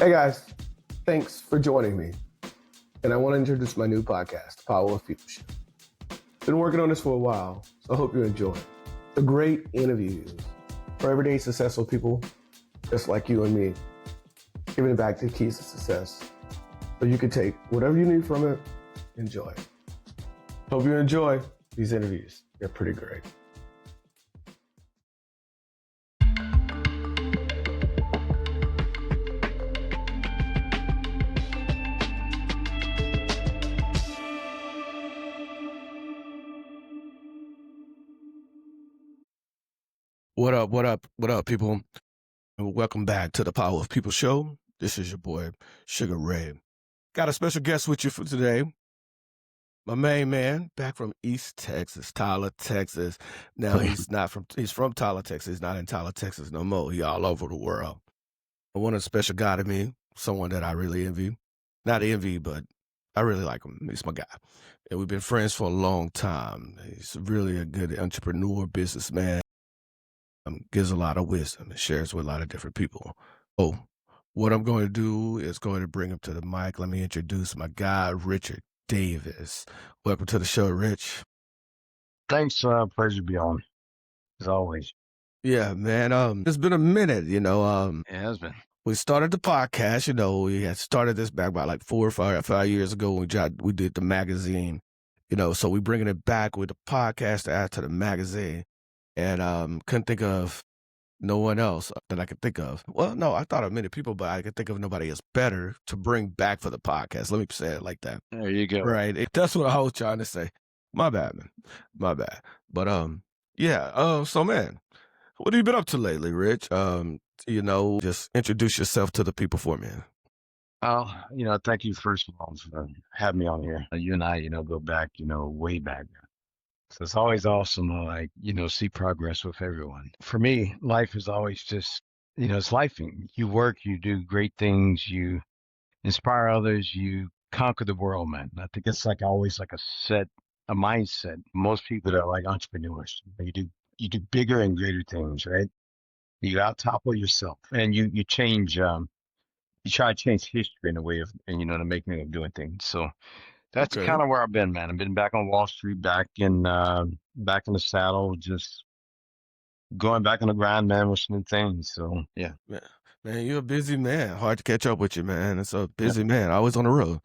Hey guys, thanks for joining me. And I want to introduce my new podcast, The Power of People Show. Been working on this for a while, so I hope you enjoy it. The great interviews for everyday successful people just like you and me, giving it back to the keys to success so you can take whatever you need from it, enjoy it. Hope you enjoy these interviews. They're pretty great. What up, people? And welcome back to the Power of People Show. This is your boy, Sugar Ray. Got a special guest with you for today. My main man, back from East Texas, Tyler, Texas. Now he's from Tyler, Texas. He's not in Tyler, Texas no more. He all over the world. I want a special guy to me, someone that I really envy. Not envy, but I really like him. He's my guy. And we've been friends for a long time. He's really a good entrepreneur, businessman. Gives a lot of wisdom and shares with a lot of different people. Oh, what I'm going to do is going to bring him to the mic. Let me introduce my guy, Richard Davis. Welcome to the show, Rich. Thanks. Pleasure to be on, as always. Yeah, man. It's been a minute, It has been. We started the podcast, we had started this back about like 4 or 5 years ago when we did the magazine, so we bringing it back with the podcast to add to the magazine. And couldn't think of no one else that I could think of. Well, no, I thought of many people, but I could think of nobody else better to bring back for the podcast. Let me say it like that. There you go. Right. That's what I was trying to say. My bad, man. My bad. But yeah. So man, what have you been up to lately, Rich? Just introduce yourself to the people for me. Thank you first of all for having me on here. You and I, go back, way back. So it's always awesome to see progress with everyone. For me, life is always just, it's lifing. You work, you do great things, you inspire others, you conquer the world, man. I think it's always a mindset. Most people that are like entrepreneurs, you do bigger and greater things, right? You out topple yourself and you change, you try to change history in a way the making of doing things. So that's Okay. kind of where I've been, man. I've been back on Wall Street, back in the saddle, just going back on the grind, man, with some things. So yeah. Man, you're a busy man. Hard to catch up with you, man. It's a busy man. Always on the road.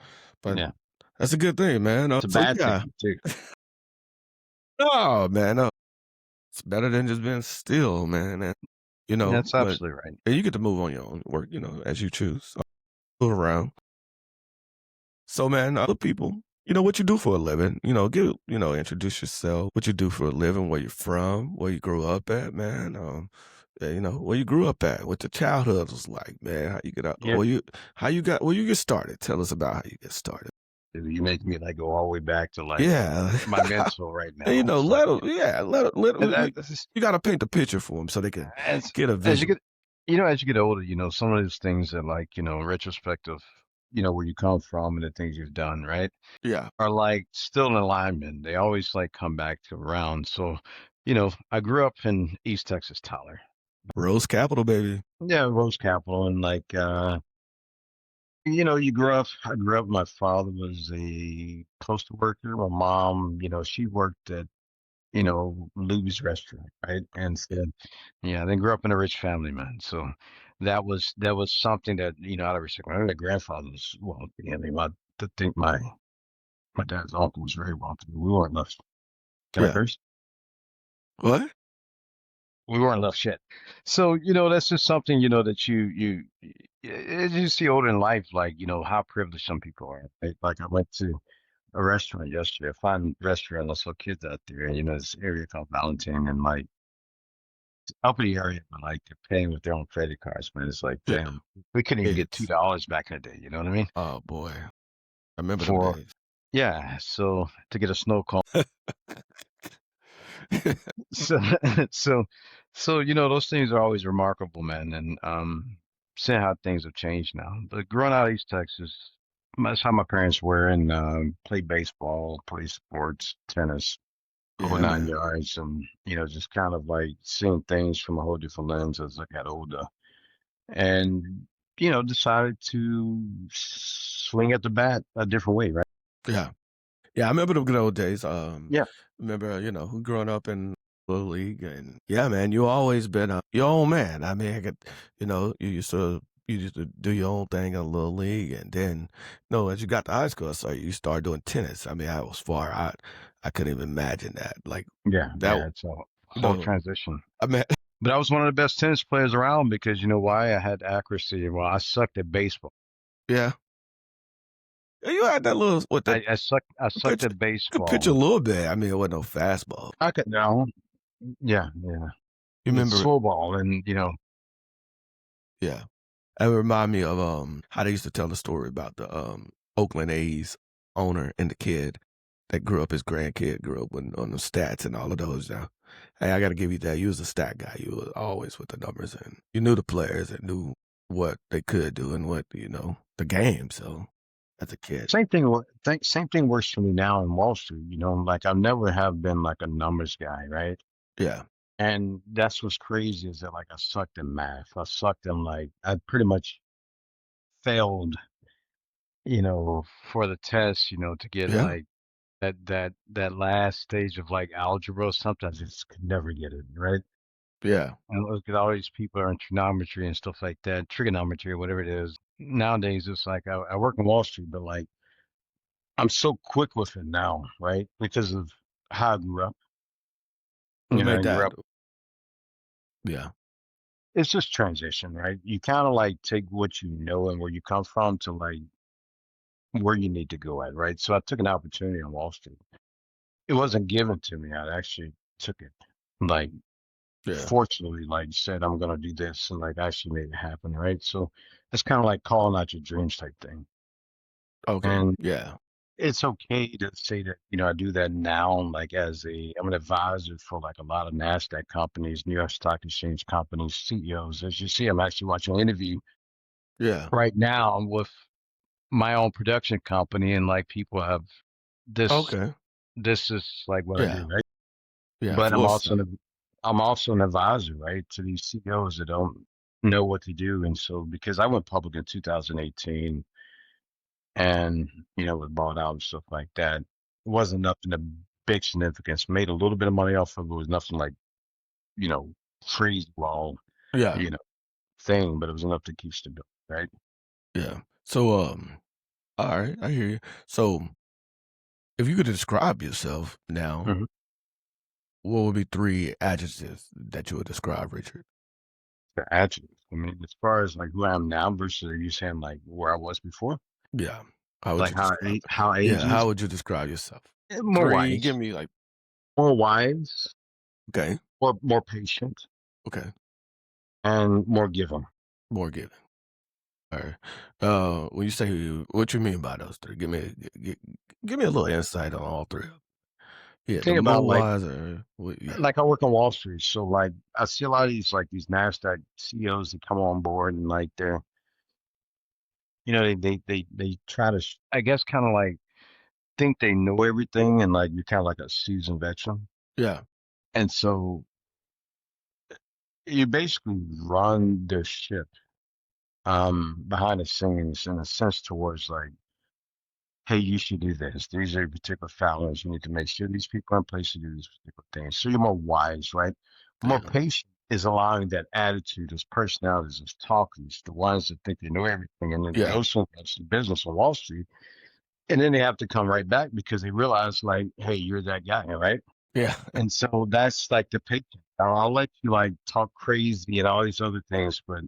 But Yeah. that's a good thing, man. It's a bad thing too. Oh, man. It's better than just being still, man. And, That's absolutely right. And you get to move on your own work, as you choose. Move around. So, man, other people, what you do for a living. Introduce yourself. What you do for a living, where you're from, where you grew up at, man. Where you grew up at, what your childhood was like, man. How you get out? Yeah. Where you get started? Tell us about how you get started. You make me go all the way back to my mentor right now. You got to paint the picture for them so they can get a vision. As you get older, some of those things that in retrospective, where you come from and the things you've done, right? Yeah. Are still in alignment. They always come back around. So, I grew up in East Texas, Tyler. Rose Capital, baby. Yeah, Rose Capital. And I grew up, my father was a postal worker. My mom, she worked at, Lou's restaurant, right? And said, then grew up in a rich family, man. So that was something that, out of respect. My grandfather was, I think my dad's uncle was very wealthy. We weren't left. Can I curse? What? We weren't left shit. So, that's just something, that you as you see older in life, how privileged some people are. Right? Like I went to a restaurant yesterday, a fine restaurant, I saw kids out there, this area called Valentine, and uppity area, but they're paying with their own credit cards, man. It's damn, we couldn't even get $2 back in the day, you know what I mean? Oh boy. I remember them days. Yeah, so to get a snow cone. so those things are always remarkable, man. And seeing how things have changed now. But growing out of East Texas, that's how my parents were, and played baseball, played sports, tennis, whole 9 yards, and just kind of seeing things from a whole different lens as I got older. And decided to swing at the bat a different way, right? Yeah. Yeah, I remember the good old days, Yeah, remember, growing up in Little League and yeah, man, you always been your own man. I mean, I could you used to do your own thing in Little League, and then, no, as you got to high school, so you started doing tennis. I mean, I was far out. I couldn't even imagine that, like, yeah, that yeah. It's a you whole know, transition. I mean But I was one of the best tennis players around because you know why? I had accuracy. Well, I sucked at baseball. yeah. Yeah, you had that little what that I sucked pitch at could pitch a baseball. little bit. I mean, it wasn't no fastball. I could no. Yeah, yeah. You It's remember slow ball, and yeah. It remind me of, how they used to tell the story about the, Oakland A's owner and the kid that grew up his grandkid grew up with on the stats and all of those now. Hey, I gotta give you that. You was a stat guy. You were always with the numbers, and you knew the players and knew what they could do and what, the game, so, as a kid. same thing. Same thing works for me now in Wall Street. Like I never have been like a numbers guy, right? Yeah. And that's what's crazy is that like I sucked in math. I sucked in like I pretty much failed, for the test, to get Yeah. like that last stage of like algebra. Sometimes I just could never get it, right? Yeah. And look at all these people are in trigonometry and stuff like that, trigonometry or whatever it is. Nowadays, it's like I work in Wall Street, but like I'm so quick with it now, right? Because of how I grew up. What I made grew that up. yeah. It's just transition, right? You kind of like take what you know and where you come from to like where you need to go at, right? So I took an opportunity on Wall Street. It wasn't given to me. I actually took it. Like, Yeah. fortunately, like said, I'm gonna do this and like actually made it happen, right? So it's kind of like calling out your dreams type thing. Okay. And Yeah. it's okay to say that, I do that now, like I'm an advisor for like a lot of NASDAQ companies, New York Stock Exchange companies, CEOs. As you see, I'm actually watching an interview Yeah. right now with my own production company, and like people have this Okay. this is like what I do, Yeah. right? Yeah, But full stuff. I'm also an advisor, right, to these CEOs that don't know what to do. And so because I went public in 2018 and was bought out and stuff like that, it wasn't nothing of big significance. Made a little bit of money off of it. It was nothing like, you know, crazy wall, Yeah. you know, thing, but it was enough to keep stability, right? Yeah. So, alright, I hear you. So, if you could describe yourself now, Hmm. what would be 3 adjectives that you would describe Richard? The adjectives. I mean, as far as like who I am now versus are you saying like where I was before? Yeah. How would Like you describe it? how Yeah, how ages? would you describe yourself? More 3, give wise, me, like more wise, okay, more patient, okay, and more giving. more giving. Alright. When you say what you mean by those 3? Give me a little insight on all 3 of 'em. Yeah, the Think about more like wiser, what yeah. like I work on Wall Street, so like I see a lot of these NASDAQ CEOs that come on board and like they're they try to I guess kind of like think they know everything and like you're kind of like a seasoned veteran, Yeah, and so you basically run the ship behind the scenes in a sense towards like, hey, you should do this. These are particular felons. You need to make sure these people are in place to do these particular things. So you're more wise, right? More yeah, patient is allowing that attitude, those personalities, those talkers, the ones that think they know everything, and then yeah, those who that's the business on Wall Street, and then they have to come right back because they realize, like, hey, you're that guy, right? yeah, And so that's like the patient. I'll let you like talk crazy and all these other things, but at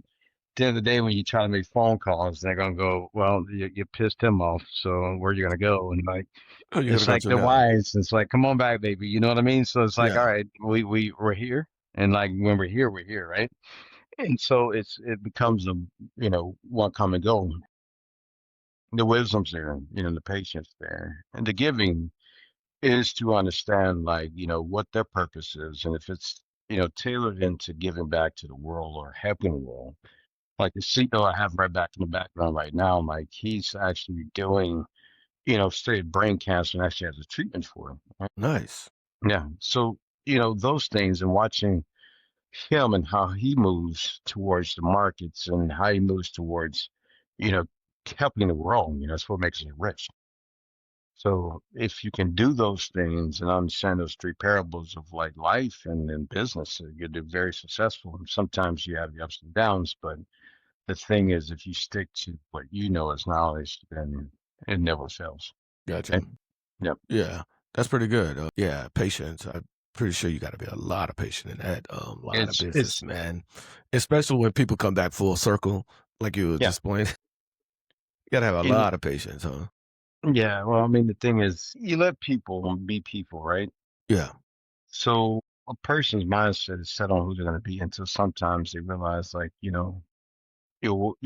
the end of the day, when you try to make phone calls, they're gonna go, "Well, you pissed him off, so where are you gonna go?" And like, oh, you're gonna it's go like to the them. wise. It's like, "Come on back, baby." You know what I mean? So it's like, all Yeah, right, we're here, and like when we're here, right? And so it becomes a one come and go. The wisdom's there, the patience there, and the giving is to understand like what their purpose is, and if it's tailored into giving back to the world or helping the world. Like the CEO I have right back in the background right now, like he's actually doing, straight brain cancer and actually has a treatment for it. Right? nice. Yeah. So, those things and watching. him and how he moves towards the markets and how he moves towards, you know, helping the world. That's what makes it rich. So if you can do those things and understand those three parables of like life and in business, you'll do very successful. And sometimes you have the ups and downs, but the thing is, if you stick to what you know as knowledge, then it never fails. Gotcha. And yep, Yeah, that's pretty good. Yeah, patience. I'm pretty sure you got to be a lot of patient in that line of business, it's man. Especially when people come back full circle, like you were yeah, just pointing. You got to have a and lot of patience, huh? yeah. Well, I mean, the thing is, you let people be people, right? Yeah, So a person's mindset is set on who they're going to be until sometimes they realize, like, you're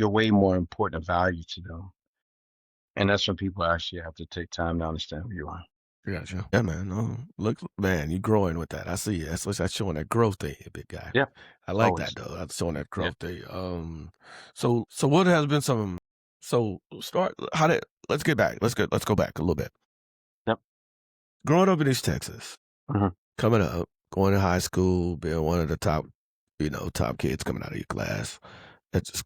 way more important of value to them. And that's when people actually have to take time to understand who you are. gotcha. Yeah, man. Look, man, you growing with that. I see it. That's showing that growth thing, big guy. Yeah, I like that always. though. That's showing that Yeah. growth thing. So what has been some? So start. How did? Let's get back. Let's go back a little bit. Yep. Growing up in East Texas, Hmm. coming up, going to high school, being one of the top, top kids coming out of your class at just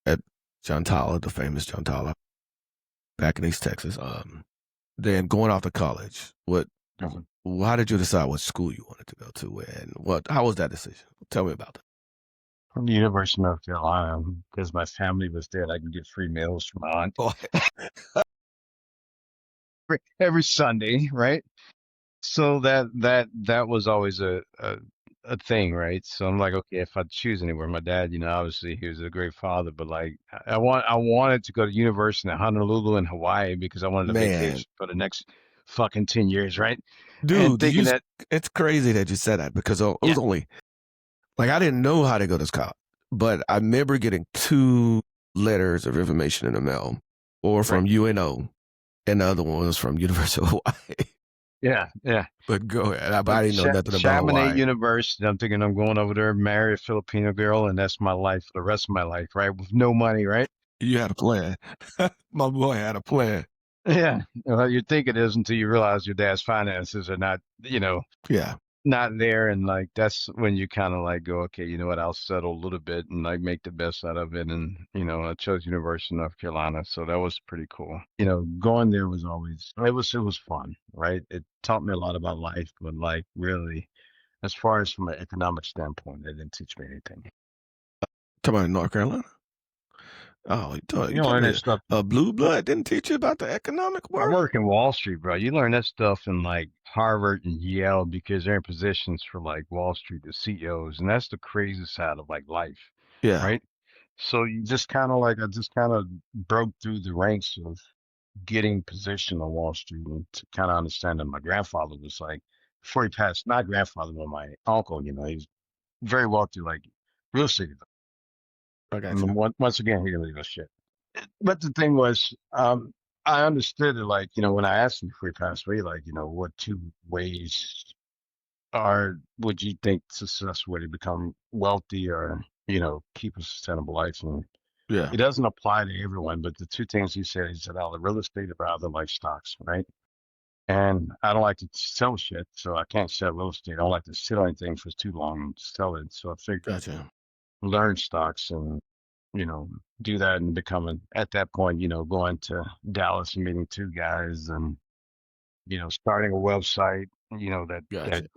at John Tyler, the famous John Tyler, back in East Texas. Then going off to college, Hmm. how did you decide what school you wanted to go to, and how was that decision? Tell me about that. From the University of North Carolina, because my family was there, and I could get free meals from my aunt Boy, every Sunday, right? So that was always a thing, right? So I'm like, okay, if I choose anywhere, my dad, obviously he was a great father, but like I wanted to go to university in Honolulu in Hawaii because I wanted a man, vacation for the next fucking 10 years, right? And dude, thinking that, it's crazy that you said that because it yeah, was only like I didn't know how to go to college, but I remember getting two letters of information in the mail, or right. from UNO, and the other one was from University of Hawaii. Yeah, yeah. But go ahead. But I didn't know nothing about Chaminade Hawaii. University. I'm thinking I'm going over there, marry a Filipino girl, and that's my life for the rest of my life, right? With no money, right? You had a plan. My boy had a plan. Yeah. Well, you think it is until you realize your dad's finances are not, Yeah, not there. And like, that's when you kind of like go, okay, you know what? I'll settle a little bit and like make the best out of it. And, I chose University of North Carolina. So that was pretty cool. Going there was always, it was fun, right? It taught me a lot about life, but like really, as far as from an economic standpoint, it didn't teach me anything. come on, North Carolina. Oh, you Learn talking that to stuff. Blue Blood didn't teach you about the economic I world? work in Wall Street, bro. You learn that stuff in like Harvard and Yale because they're in positions for like Wall Street, the CEOs, and that's the crazy side of like life, Yeah, right? So you just kind of like I just kind of broke through the ranks of getting position on Wall Street and to kind of understand that my grandfather was like before he passed, not grandfather, but my uncle. He's very wealthy, like real estate. I got you. And once again, he didn't leave a shit. But the thing was, I understood it like, when I asked him before he passed away, like, what two ways would you think successful way to become wealthy or, keep a sustainable life? And Yeah, it doesn't apply to everyone, but the two things he said, either real estate or other like stocks, right? And I don't like to sell shit, so I can't sell real estate. I don't like to sit on anything for too long and sell it. So I figured gotcha. learn stocks and you know, do that and becoming at that point, going to Dallas and meeting two guys and, starting a website, that Gotcha.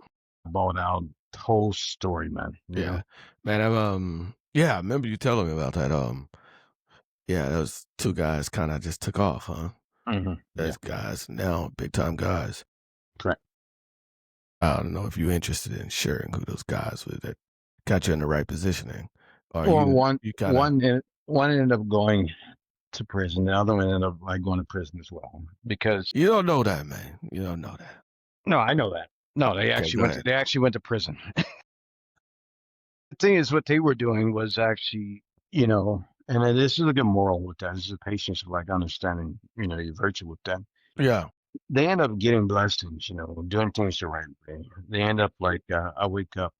bought out the whole story, man. Yeah, man. Yeah, I remember you telling me about that. Yeah, those two guys kind of just took off, huh? Yeah, Those guys now big time guys. correct. I don't know if you're interested in sharing who those guys were that got you in the right positioning, or Well, you kind of one ended up going to prison. The other one ended up like going to prison as well because you don't know that, man. You don't know that. no, I know that. No, Okay, go ahead. they actually went to prison. The thing is, what they were doing was actually, and this is a good moral with that. This is patience, like understanding, your virtue with that. Yeah, They end up getting blessings, doing things the right way. They end up like, I wake up,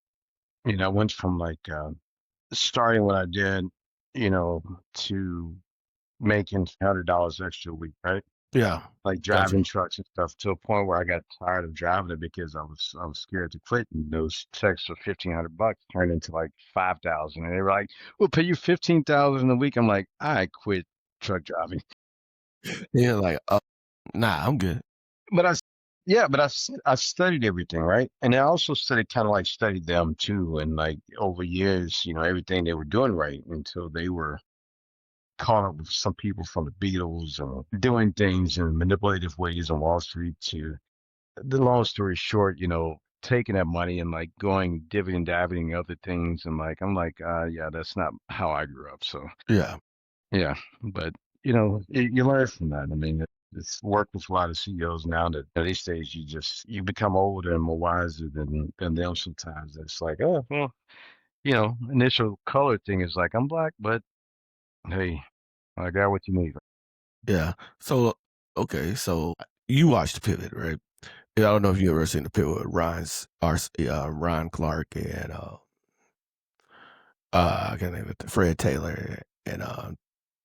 I went from like starting what I did, to making $100 extra a week, right? Yeah. like Gotcha. driving trucks and stuff, to a point where I got tired of driving it because I was scared to quit. And those checks for $1,500 turned into like 5,000, and they were like, "We'll pay you 15,000 a week." I'm like, I quit truck driving. Yeah, like, nah, I'm good. But yeah, but I studied everything, right? And I also studied, kind of like studied them too. And like over years, everything they were doing right until they were caught up with some people from the Beatles or doing things in manipulative ways on Wall Street. To the long story short, taking that money and like going dividend dabbing other things. And like, I'm like, yeah, that's not how I grew up. So Yeah. yeah, but you learn from that. I mean, it's worked with a lot of CEOs now that at these days you become older and more wiser than them sometimes. It's like, oh well, initial color thing is like, I'm black, but hey, I got what you need. Yeah. So, okay, so you watched the Pivot, right? Yeah, I don't know if you ever seen the Pivot with Ryan Clark and I can't think of it, Fred Taylor and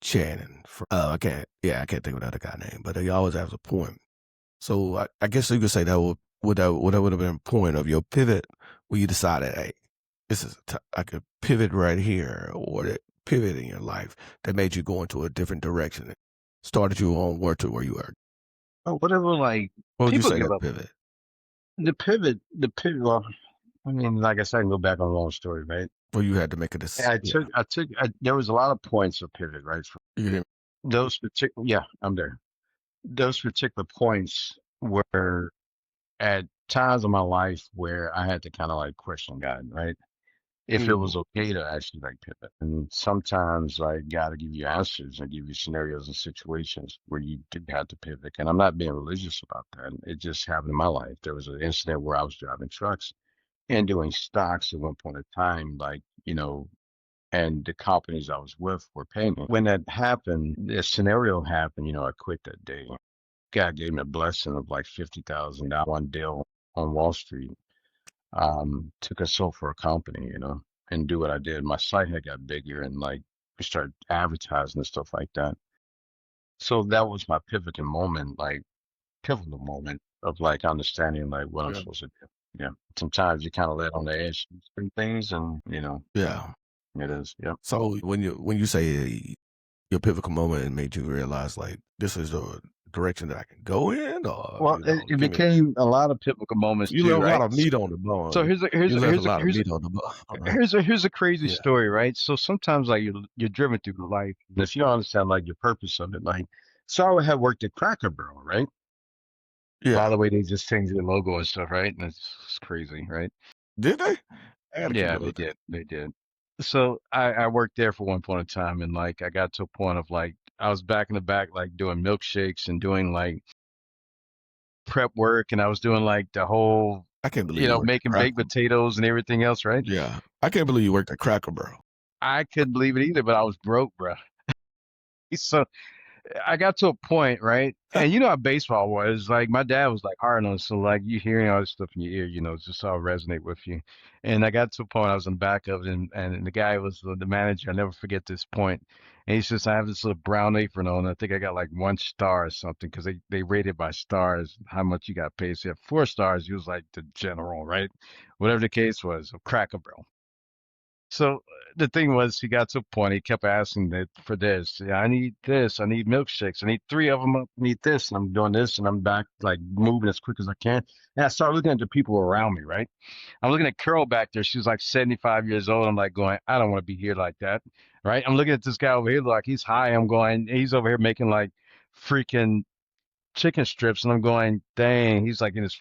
Shannon. I can't think of that other guy name, but he always has a point. So I guess you could say that would have been a point of your pivot where you decided, hey, I could pivot right here, or that pivot in your life that made you go into a different direction, started you on where you are. Oh, whatever. Like, What would you people say give that up pivot? the pivot. Well, I mean, like I said, I can go back on a long story, right? Where you had to make a I yeah. took, I took, I, there was a lot of points of pivot, right? For You didn't, those particular, yeah, I'm there. Those particular points were at times in my life where I had to kind of like question God, right? If it mm, was okay to actually like pivot. And sometimes like God will give you answers and give you scenarios and situations where you did have to pivot. And I'm not being religious about that. It just happened in my life. There was an incident where I was driving trucks and doing stocks at one point in time, like, and the companies I was with were paying me. When that happened, the scenario happened, I quit that day. God gave me a blessing of like $50,000, one deal on Wall Street, to consult for a company, and do what I did. My site had got bigger, and like we started advertising and stuff like that. So that was my pivotal moment of like understanding like what I'm yeah, supposed to do. Yeah. Sometimes you kind of let on the edge to certain things, and yeah, yeah. it is. Yeah. So when you say your pivotal moment and made you realize like this is the direction that I can go in, or Well, it give me. became a lot of pivotal moments You too, left a lot right? of meat on the So bone. here's a here's You a left a here's a lot of here's a meat on the bone. here's a crazy Yeah. story, right? So sometimes like you're driven through life, and if you don't understand like your purpose of it, like, so I had worked at Cracker Barrel, right? By Yeah. the way, they just changed their logo and stuff, right? And it's crazy, right? Did they? I gotta keep Yeah, a they look at. did. They did. So I worked there for one point in time, and like I got to a point of like I was back in the back like doing milkshakes and doing like prep work, and I was doing like the whole, I can't believe you worked at making baked Cracker. potatoes and everything else, right? Yeah, I can't believe you worked at Cracker Barrel. I couldn't believe it either, but I was broke, bro. So I got to a point, right? And you know how baseball was. Like my dad was like hard on us, so like you hearing all this stuff in your ear, it's just all resonate with you. And I got to a point I was in the back of it, and the guy was the manager. I never forget this point. And he says, I have this little brown apron on. I think I got like 1 star or something because they rated by stars how much you got paid. So you have 4 stars. He was like the general, right? Whatever the case was, a Cracker Barrel. So the thing was, he got to a point. He kept asking that for this. Yeah, I need this. I need milkshakes. I need 3 of them. I need this. And I'm doing this, and I'm back like moving as quick as I can. And I started looking at the people around me. Right. I'm looking at Carol back there. She was like 75 years old. I'm like going, I don't want to be here like that. Right. I'm looking at this guy over here, like he's high. I'm going, he's over here making like freaking chicken strips, and I'm going, dang, he's like in his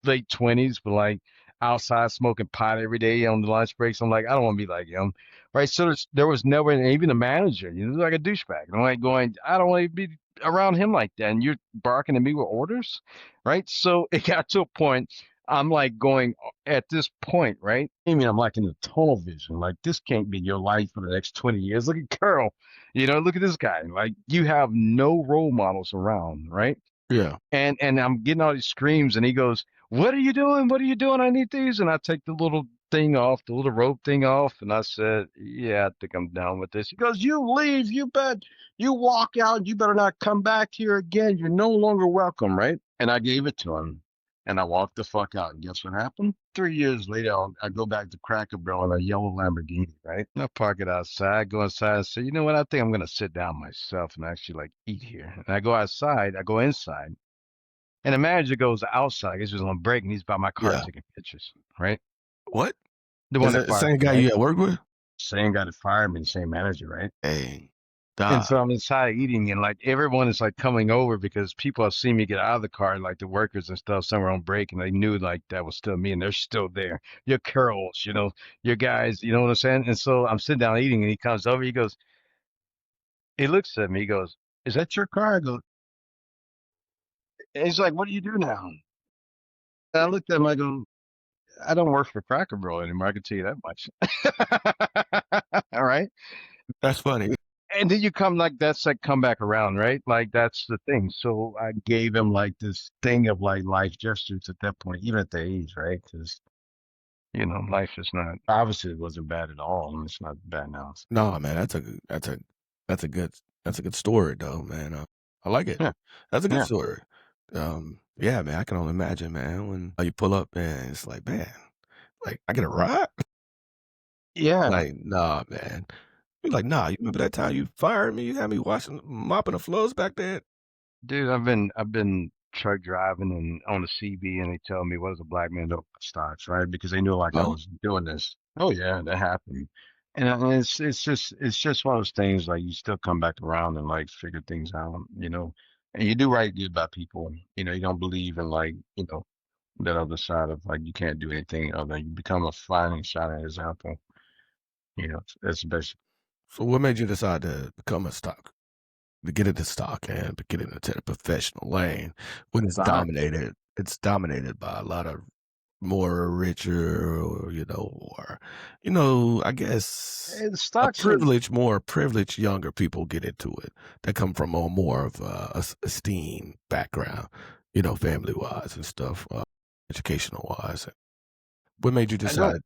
late 20s, but like outside smoking pot every day on the lunch breaks. I'm like, I don't want to be like him, right? So there was never, and even a manager, like a douchebag. And I'm like going, I don't want to be around him like that. And you're barking at me with orders, right? So it got to a point. I'm like going at this point, right? I mean, I'm like in the tunnel vision. Like this can't be your life for the next 20 years. Look at Carl, look at this guy. Like you have no role models around, right? Yeah. And I'm getting all these screams, and he goes, "What are you doing? What are you doing? I need these." And I take the little thing off, the little rope thing off, and I said, "Yeah, I think I'm down with this." He goes, "You leave, you bet, you walk out, you better not come back here again. You're no longer welcome, right?" And I gave it to him, and I walked the fuck out. And guess what happened? 3 years later, I go back to Cracker Barrel in a yellow Lamborghini, right? And I park it outside, go inside, and say, "You know what? I think I'm gonna sit down myself and actually like eat here." And I go outside, I go inside, and the manager goes outside. He's just on break, and he's by my car Yeah. taking pictures, right? What? The Is one that that the fired same me, guy right? you at work with? Same guy that fired me, the same manager, right? Dang. And Dog. so I'm inside eating, and like everyone is like coming over because people have seen me get out of the car, like the workers and stuff, somewhere on break, and they knew like that was still me, and they're still there. Your curls, your guys, you know what I'm saying? And so I'm sitting down eating, and he comes over, he looks at me, he goes, "Is that your car?" I go, and he's like, "What do you do now?" And I looked at him, I go, "I don't work for Cracker Barrel anymore. I can tell you that much." All right. That's funny. And then you come like that's like come back around, right? Like that's the thing. So I gave him like this thing of like life gestures at that point, even at the age, right? Because life is not obviously it wasn't bad at all, and it's not bad now. So, No, man, that's a good that's a good story though, man. I like it. yeah, That's a good yeah, story. Yeah, man, I can only imagine, man, when you pull up and it's like, man, like I get a ride? yeah. Like, nah, man. You're like, nah, you remember that time you fired me? You had me washing mopping the floors back there? Dude, I've been truck driving and on the CB, and they tell me what does a black man do with stocks, right? Because they knew like I No? was doing this. Oh yeah, that happened. And it's just one of those things like you still come back around and like figure things out. And you do right good by people. You don't believe in like that other side of like you can't do anything other than you become a shining shining example. That's the best. So what made you decide to become a stock to get into stock and to get into the professional lane when it's dominated by a lot of more richer or I guess And a stocks are more privileged younger people get into it that come from a more of a esteemed background, family wise and stuff, educational wise. What made you I know decide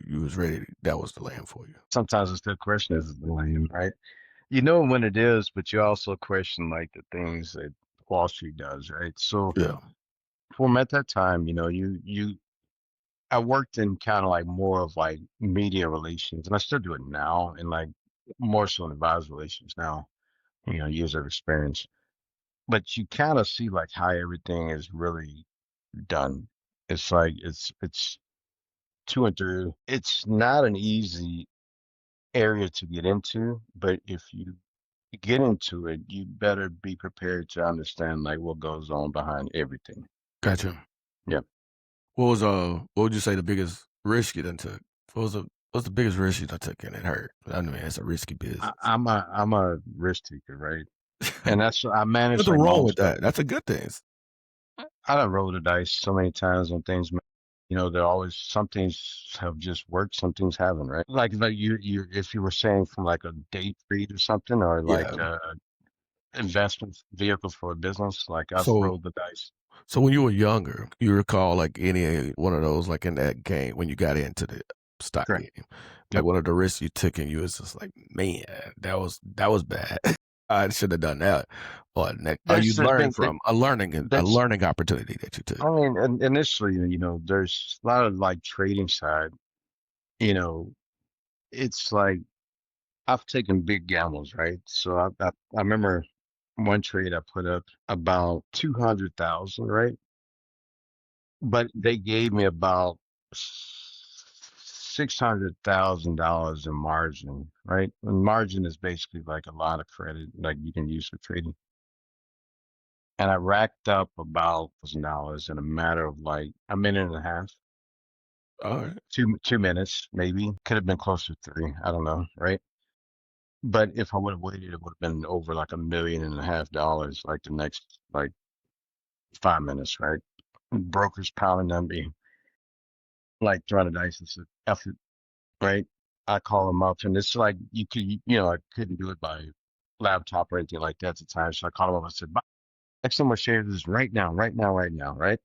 you was ready? That was the land for you. sometimes it's still question is the lane, right? You know when it is, but you also question like the things that Wall Street does, right? So Yeah. for me at that time, I worked in kind of like more of like media relations, and I still do it now, and like more so in advisor relations now, years of experience. But you kind of see like how everything is really done. It's like it's two and through. It's not an easy area to get into, but if you get into it, you better be prepared to understand like what goes on behind everything. Gotcha. Yeah. What would you say the biggest risk you done took? What's the biggest risk you done took and it hurt? I mean, it's a risky I, business. I'm a I'm a risk taker, right? And that's I manage Nothing like my wrong own with stuff. that. That's a good thing. I done rolled the dice so many times on things. There always some things have just worked, some things haven't, right? Like you if you were saying from like a day trade or something, or like Yeah. investment vehicles for a business, like I've So rolled the dice. so when you were younger, you recall like any one of those like in that game when you got into the stock Correct. game, like Yep. one of the risks you took and you was just like, man, that was bad. I should have done that. Or you There's learned been from a that's learning opportunity that you took. I mean, initially, there's a lot of like trading side, you know, it's like I've taken big gambles, right? So I remember one trade I put up about 200,000, right? But they gave me about $600,000 in margin, right? And margin is basically like a lot of credit, like you can use for trading. And I racked up about $1,000 in a matter of like a minute and a half. All right. 2 minutes, maybe. Could have been closer to three. I don't know, right? But if I would have waited, it would have been over like $1.5 million, like the next like 5 minutes, right? Brokers pounding on me, like throwing the dice. It's an effort, right? I call them up, and it's like I couldn't do it by laptop or anything like that at the time. So I called them up. I said, "Buy X number of shares right now, right now, right now, right?"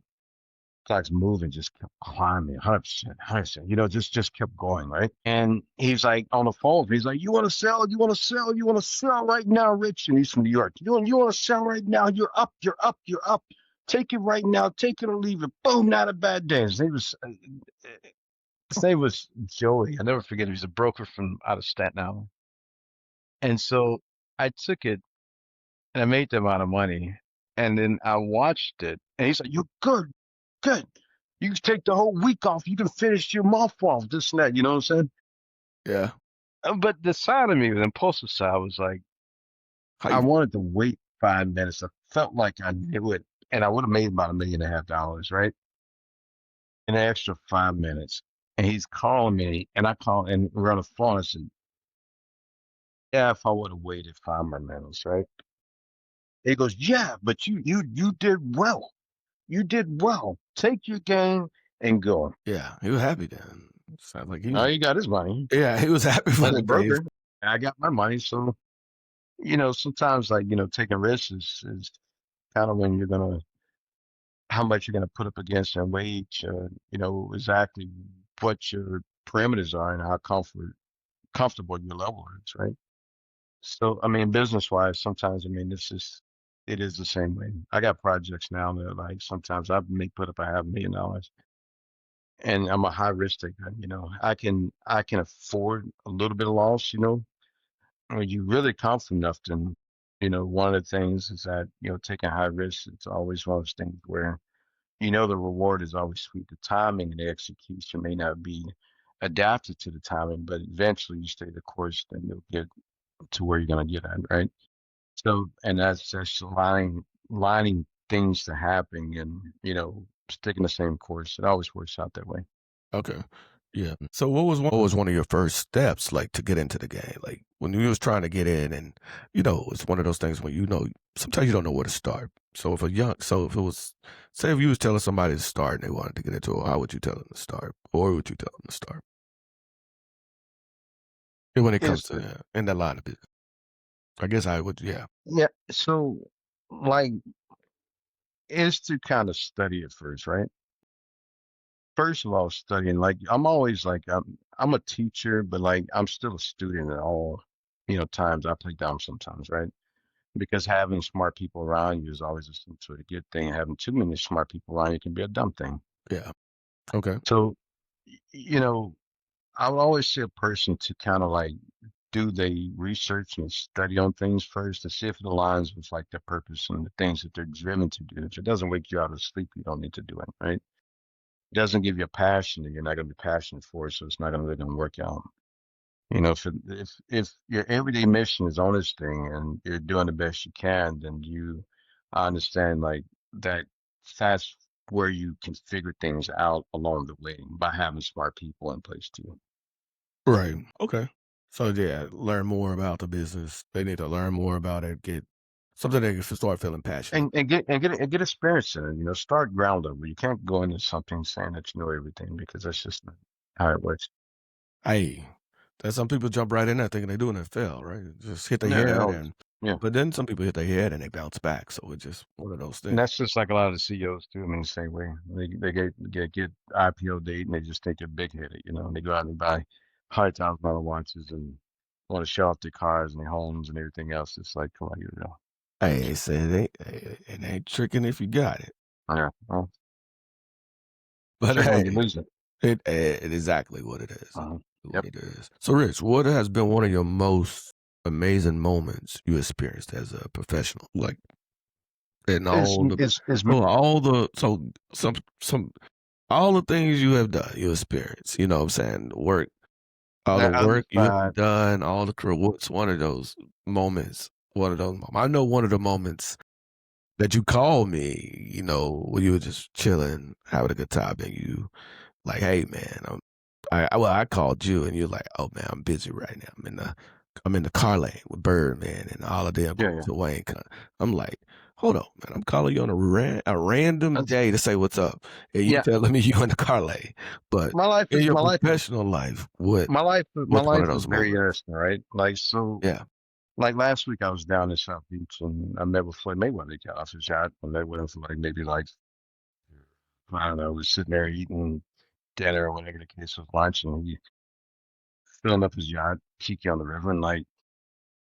stock's moving, just kept climbing, 100%, 100%, just kept going, right? And he's like on the phone, he's like, you want to sell? You want to sell? You want to sell right now, Rich? And he's from New York. You want to sell right now? You're up, you're up, you're up. Take it right now. Take it or leave it. Boom, not a bad day. His name was Joey. I never forget. He was a broker from out of Staten Island. And so I took it and I made the amount of money. And then I watched it, and he's like, "You're good, good. You can take the whole week off. You can finish your month off, this and that." You know what I'm saying? Yeah. But the side of me, the impulsive side, was like, How I you wanted to wait 5 minutes. I felt like I knew it, and I would have made about $1.5 million, right? In an extra 5 minutes. And he's calling me, and I call, and we're on the phone. I said, "Yeah, if I would have waited 5 more minutes, right?" He goes, "Yeah, but you did well. You did well. Take your game and go." yeah, he was happy then. Sounds like he Oh, was he got his money yeah, he was happy for as the a game. broker. I got my money. So, sometimes like, taking risks is kind of when how much you're gonna put up against and wage, exactly what your parameters are and how comfortable your level is, right? So, I mean, business wise, sometimes, I mean, it is the same way. I got projects now that like sometimes I may put up a $500,000, and I'm a high risk taker. I can afford a little bit of loss. When you really confident enough, then one of the things is that taking high risks. It's always one of those things where the reward is always sweet. The timing and the execution may not be adapted to the timing, but eventually you stay the course, then you'll get to where you're gonna get at, right? So, and that's just lining things to happen, and sticking the same course. It always works out that way. Okay. Yeah. So what was one of your first steps like to get into the game? Like when you was trying to get in and it's one of those things when sometimes you don't know where to start. So if it was say if you was telling somebody to start and they wanted to get into it, how would you tell them to start? Or would you tell them to start? And when it comes Is to in that line of business. I guess I would yeah. Yeah. So, like, is to kind of study it first, right? First of all, studying. Like, I'm always like, I'm a teacher, but like, I'm still a student at all, times. I play dumb sometimes, right? Because having smart people around you is always a good thing. Having too many smart people around you can be a dumb thing. Yeah. Okay. So, you know, I would always say a person to kind of like do the research and study on things first to see if it aligns with like their purpose and the things that they're driven to do. If it doesn't wake you out of sleep, you don't need to do it, right? It doesn't give you a passion that you're not going to be passionate for, so it's not going to really gonna work out. If your everyday mission is on this thing and you're doing the best you can, then I understand like that that's where you can figure things out along the way by having smart people in place too. Right. Okay. So yeah, learn more about the business. They need to learn more about it, get something they can start feeling passionate. And get experience in it. Start ground level. You can't go into something saying that you know everything because that's just not how it works. Hey, that some people jump right in there thinking they're doing it fail, right? Just hit their Yeah, head always. and Yeah. but then some people hit their head and they bounce back. So it's just one of those And things. that's just like a lot of the CEOs too. I mean, the same way they get IPO date and they just think they're big headed, and they go out and buy $100,000 watches and want to show off their cars and their homes and everything else. It's like, come on, you real. Hey, it said it ain't tricking if you got it. Yeah, well, But trick when you hey, lose it. it exactly what it is. What Yep. it is. So Rich, what has been one of your most amazing moments you experienced as a professional? Like in Is all the is is well, all the so some all the things you have done, you experience, you know what I'm saying? All the that other work you have side? done, all the career. What's one of those moments? One of those moments. I know one of the moments that you called me, when you were just chilling, having a good time, and you like, hey man, I called you and you're like, oh man, I'm busy right now. I'm in the car lane with Bird, man, and all of them Yeah, going yeah. to Wayne. I'm like, hold on, man, I'm calling you on a random That's, day to say what's up, and you yeah. telling me you in the car lane. But My life in is your my life is professional life, what my life my what's one life of is those very moments? interesting, right? Like so. Yeah. Like last week, I was down in South Beach and I met with Floyd Mayweather. He got off his yacht. I met with him for like maybe like I don't know, was sitting there eating dinner or whatever the case was, lunch, and he filling up his yacht, kiki on the river, and like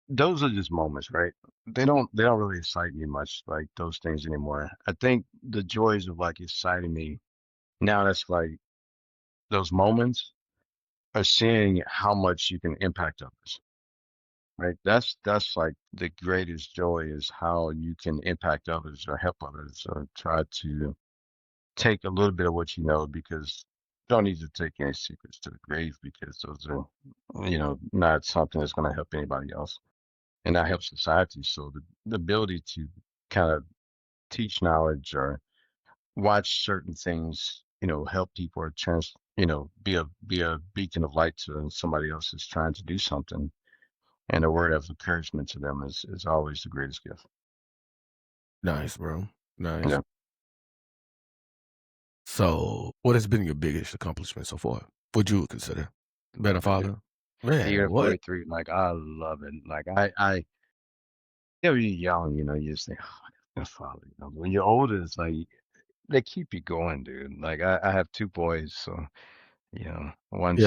those are just moments, right? They don't really excite me much like those things anymore. I think the joys of like exciting me now that's like those moments are seeing how much you can impact others, right? That's like the greatest joy is how you can impact others or help others or try to take a little bit of what you know because you don't need to take any secrets to the grave because those are, not something that's going to help anybody else and not help society. So the ability to kind of teach knowledge or watch certain things, help people or be a beacon of light to somebody else who's trying to do something and a word of encouragement to them is always the greatest gift. Nice, bro. Nice. Yeah. So, what has been your biggest accomplishment so far? What you would consider being a Dude. father? Man, Even at what? 43, like I love it. Like when you're young, you just think, oh, my father. When you're older, it's like they keep you going, dude. Like I have two boys, so Yeah, one's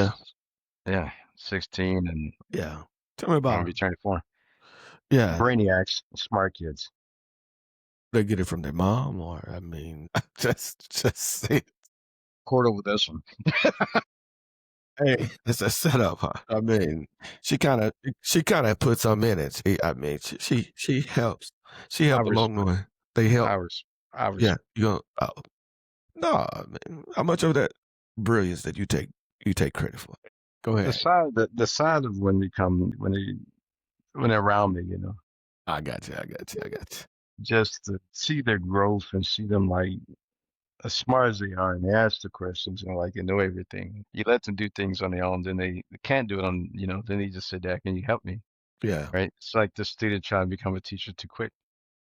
yeah, 16 and yeah. Tell me gonna about be 'em. turning 4. Yeah, Brainiacs, smart kids. they get it from their mom, or I mean, just say, Quarter with this one. hey, it's a setup, huh? I mean, she kinda puts some in it. I mean, she helps. She I help along the respect. way. They help. I res. I Yeah, respect. you go. No, man. How much of that brilliance that you take credit for? Go The ahead. side the side of when they're around me, I got you. I got you. I got you. just to see their growth and see them like as smart as they are and they ask the questions and like they know everything. You let them do things on their own, then they can't do it on, then they just sit there, can you help me? Yeah, Right? It's like the student trying to become a teacher too quick.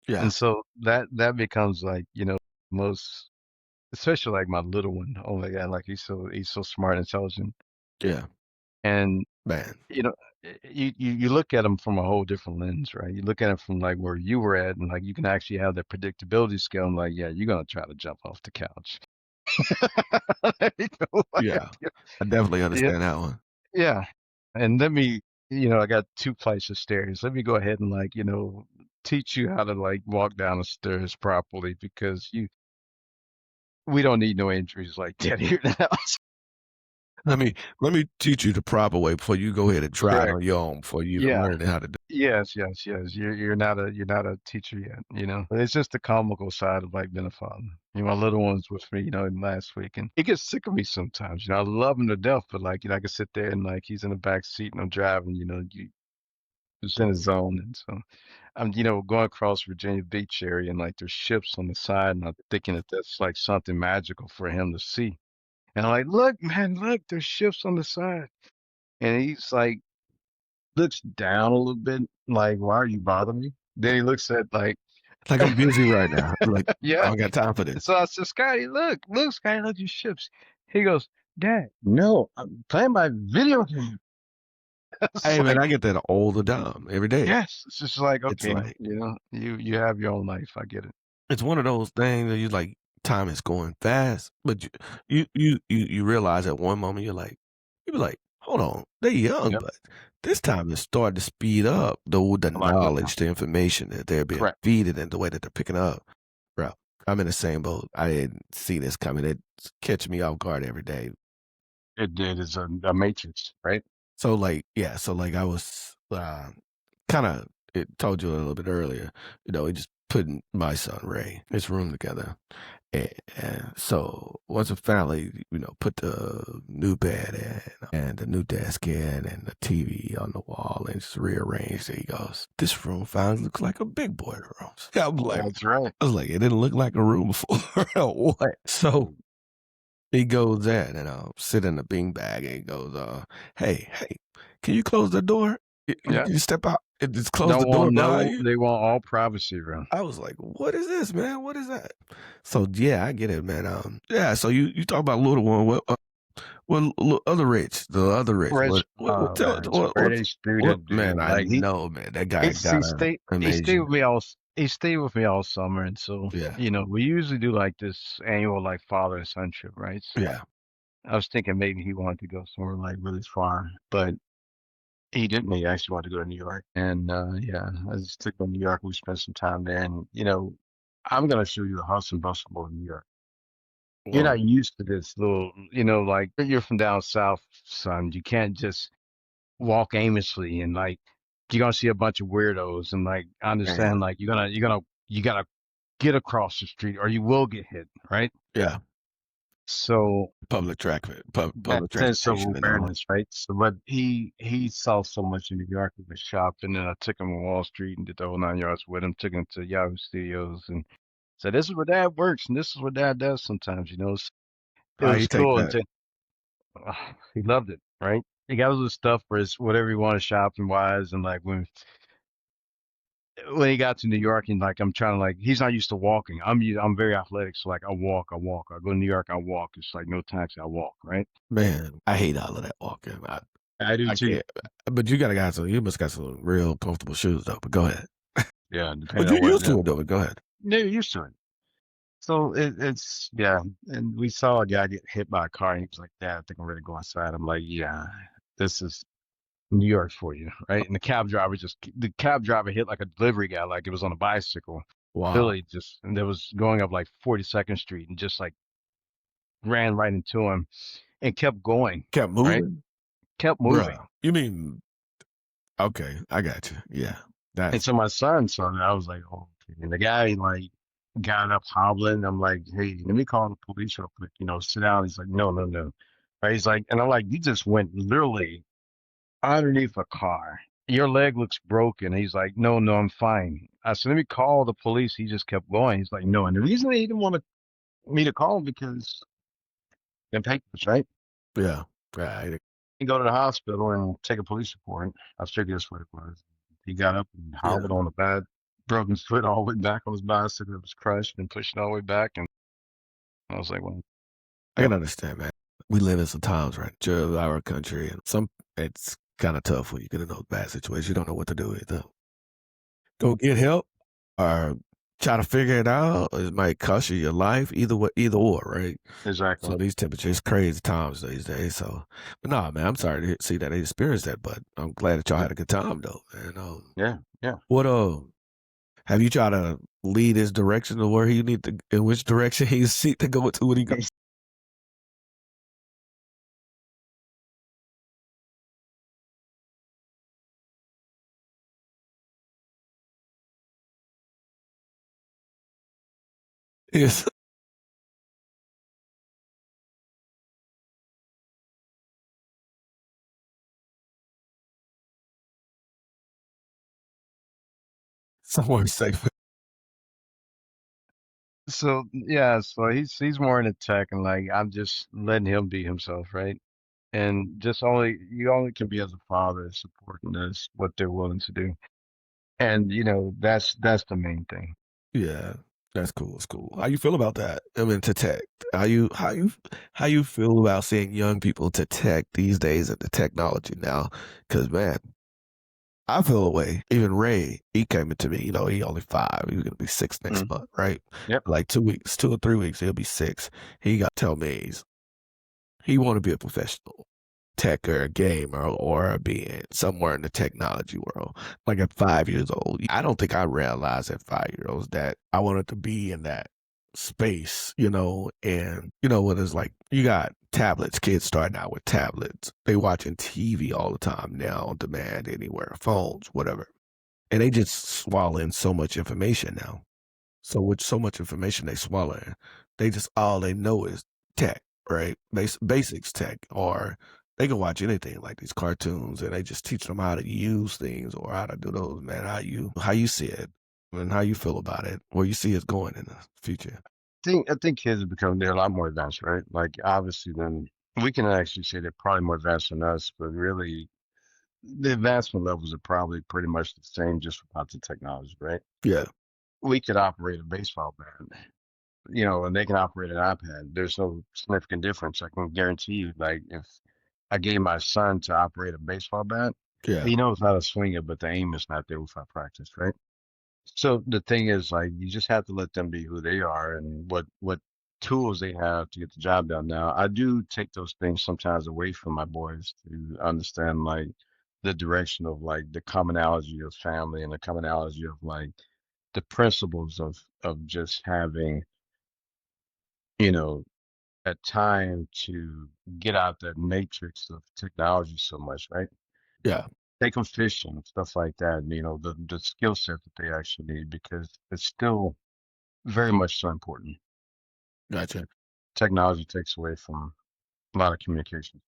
yeah, And so that becomes like, most especially like my little one. Oh my God, like he's so smart and intelligent. yeah. And Man, you know, you look at them from a whole different lens, right? You look at it from like where you were at, and like you can actually have that predictability scale. And like, yeah, you're gonna try to jump off the couch. There you go. yeah. I definitely Yeah, understand that one. yeah. And let me, I got two flights of stairs. Let me go ahead and like, teach you how to like walk down the stairs properly because we don't need no injuries like that here in the house. Let me teach you the proper way before you go ahead and try it Correct. on your own before you even Yeah. learn how to do. Yes, yes, yes. You're not a teacher yet, But it's just the comical side of like being a father. My little one's with me, last week, and he gets sick of me sometimes. I love him to death, but like, I can sit there and like he's in the back seat and I'm driving, he's in his zone, and so I'm, going across Virginia Beach area and like there's ships on the side, and I'm thinking that that's like something magical for him to see. And I'm like, look, man, look, there's ships on the side, and he's like looks down a little bit, like, "Why are you bothering me?" Then he looks at, like Like, I'm busy right now. Like, I yeah. don't got time for this. So I said, "Scotty, look, Scotty, look, these ships." He goes, "Dad, no, I'm playing my video game." It's Hey, man, like, I get that all the time, every day. yes. It's just like, It's okay, like you have your own life. I get it. it's one of those things that you like, time is going fast, but you realize at one moment you be like, "Hold on, they're young, Yep, but this time it's starting to speed up the a lot quicker. knowledge, the information that they're being Correct. feeded and the way that they're picking up." Bro, I'm in the same boat. I didn't see this coming. It catch me off guard every day. It is a matrix, right? So, like, yeah, so, like, I was, kinda it told you a little bit earlier, just putting my son Ray, his room together, and so once we finally, put the new bed in and the new desk in and the TV on the wall and just rearranged it, he goes, "This room finally looks like a big boy room." Yeah, That's right. I was like, "It didn't look like a room before." What? So he goes in and sit in the beanbag and he goes, hey, can you close the door? Yeah. You step out and just close the Don't door want behind no you. they want all privacy around. I was like, what is this, man? What is that? So yeah, I get it, man. Yeah. So you talk about little one. Other rich, the other rich. Rich, What oh tell man, it's a what great what student, man? dude. I Like know, man. That guy he got a stayed amazing. with me all he stayed with me all summer, and so Yeah, we usually do like this annual like father and son trip, right? So yeah. I was thinking maybe he wanted to go somewhere like really far, but he didn't. He actually wanted to go to New York, and yeah, I just took him to New York. We spent some time there, and I'm gonna show you the hustle and bustle of New York. You're Well, not used to this little, like you're from down south, son. You can't just walk aimlessly and like you're gonna see a bunch of weirdos and like I man. understand like you gotta get across the street or you will get hit, right? Yeah, So public traffic, that public sense of transportation and all. awareness, right? So but he saw so much in New York with the shop, and then I took him on Wall Street and did the whole 9 yards with him, took him to Yahoo Studios and said this is where dad works and this is what dad does sometimes, it How was you take cool that? until he loved it, right? He got all this stuff for his whatever he wanted shopping wise, and like when he got to New York and like I'm trying to like he's not used to walking. I'm very athletic, so like I walk, I walk. I go to New York, I walk. It's like no taxi, I walk, right? Man, I hate all of that walking. I do I too. can't. But you must got some real comfortable shoes though. But go ahead. Yeah, But depending you're on what. used to it though. But go ahead. They're used to it. So it's yeah. And we saw a guy get hit by a car, and he was like, "Dad, I think I'm ready to go inside." I'm like, "Yeah, this is New York for you, right?" And the cab driver hit like a delivery guy, like it was on a bicycle. Wow. Literally just, and there was going up like 42nd Street and just like ran right into him and kept going, Kept right? moving, Kept moving. bruh. You mean okay? I got you. Yeah, And that's so my son saw that. I was like, oh, okay. And the guy like got up hobbling. I'm like, hey, let me call the police real quick. Sit down. He's like, no, no, no. Right? He's like, and I'm like, you just went literally underneath a car. Your leg looks broken. He's like, no, no, I'm fine. I said, let me call the police. He just kept going. He's like, no. And the reason he didn't want me to call him because the papers, right? yeah. Right. You go to the hospital and take a police report. I figured that's what it was. He got up and Yeah, hobbled on the bed, broke his foot all the way back on his bicycle. It was crushed and pushed all the way back. And I was like, well, I can yep, understand, man. We live in some times, right? To our country, and some it's kind of tough when you get in those bad situations. You don't know what to do either. Go get help or try to figure it out. It might cost you your life. Either or, right? exactly. So these temperatures, crazy times these days. So, but nah, man, I'm sorry to see that they experienced that, but I'm glad that y'all Yeah, had a good time though. And yeah, yeah. what have you tried to lead his direction to where he need to, in which direction he seek to go to when he go? Yes, somewhere safe. So yeah, so he's more into tech, and like I'm just letting him be himself, right? And just only you only can be as a father supporting us what they're willing to do, and that's the main thing. Yeah, that's cool. It's cool. How you feel about that? I mean, to tech. How you feel about seeing young people to tech these days and the technology now? Because man, I feel away. Even Ray, he came into me. He only 5. He's gonna be 6 next Mm, month, right? yep. Like 2 weeks, 2 or 3 weeks, he'll be 6. He got to tell me he want to be a professional tech or a gamer or being somewhere in the technology world. Like at 5 years old, I don't think I realized at 5 years old that I wanted to be in that space, and when it's like you got tablets, kids starting out with tablets, they watching TV all the time now on demand, anywhere, phones, whatever, and they just swallow in so much information now. So with so much information they swallow, they just all they know is tech, right? Basics tech, or they can watch anything like these cartoons, and they just teach them how to use things or how to do those. Man, how you see it, and how you feel about it, where you see it going in the future. I think kids have become they're a lot more advanced, right? Like obviously, then we can actually say they're probably more advanced than us, but really the advancement levels are probably pretty much the same, just without the technology, right? Yeah, We could operate a baseball bat, and they can operate an iPad. There's no significant difference. I can guarantee you, like if I gave my son to operate a baseball bat, yeah, he knows how to swing it, but the aim is not there without practice, right? So the thing is, like, you just have to let them be who they are and what tools they have to get the job done. Now, I do take those things sometimes away from my boys to understand like the direction of like the commonality of family and the commonality of like the principles of just having, you know, a time to get out that matrix of technology so much, right? Yeah, Take them fishing, stuff like that, the skill set that they actually need because it's still very much so important. gotcha. Technology takes away from a lot of communication.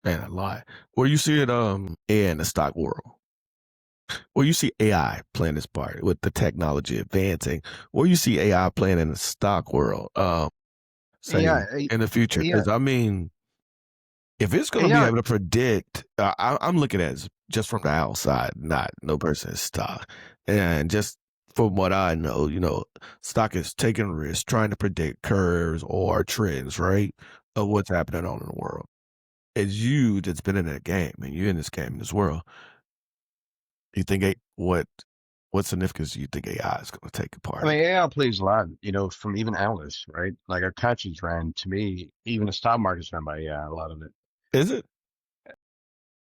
Man, a lot. Where you see it, in the stock world, where you see AI playing this part with the technology advancing, where you see AI playing in the stock world, say AI, in the future. AI, Because I mean, if it's going to be AI. able to predict, I'm looking at it just from the outside, not no person in stock, and just from what I know, stock is taking risks, trying to predict curves or trends, right, of what's happening on in the world. It's you that's been in that game, and you're in this game, in this world. You think what significance do you think AI is going to take a I part in? mean, AI plays a lot, from even analysts, right? Like our country's ran, to me, even the stock market's run by AI, a lot of it. Is it?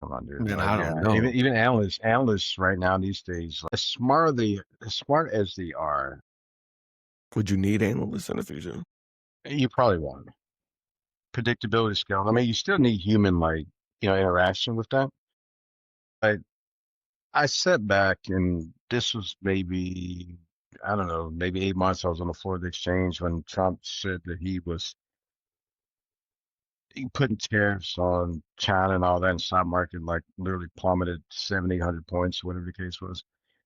Come on, dude. Man, Like, I don't yeah, know. even analysts right now these days, like, as smart as they are, Would you need analysts in the future? you probably won't. Predictability skill. I mean, you still need human, like, interaction with that. But I sat back and this was maybe, I don't know, maybe 8 months. I was on the floor of the exchange when Trump said that he putting tariffs on China and all that, and stock market like literally plummeted 700, 800 points, whatever the case was.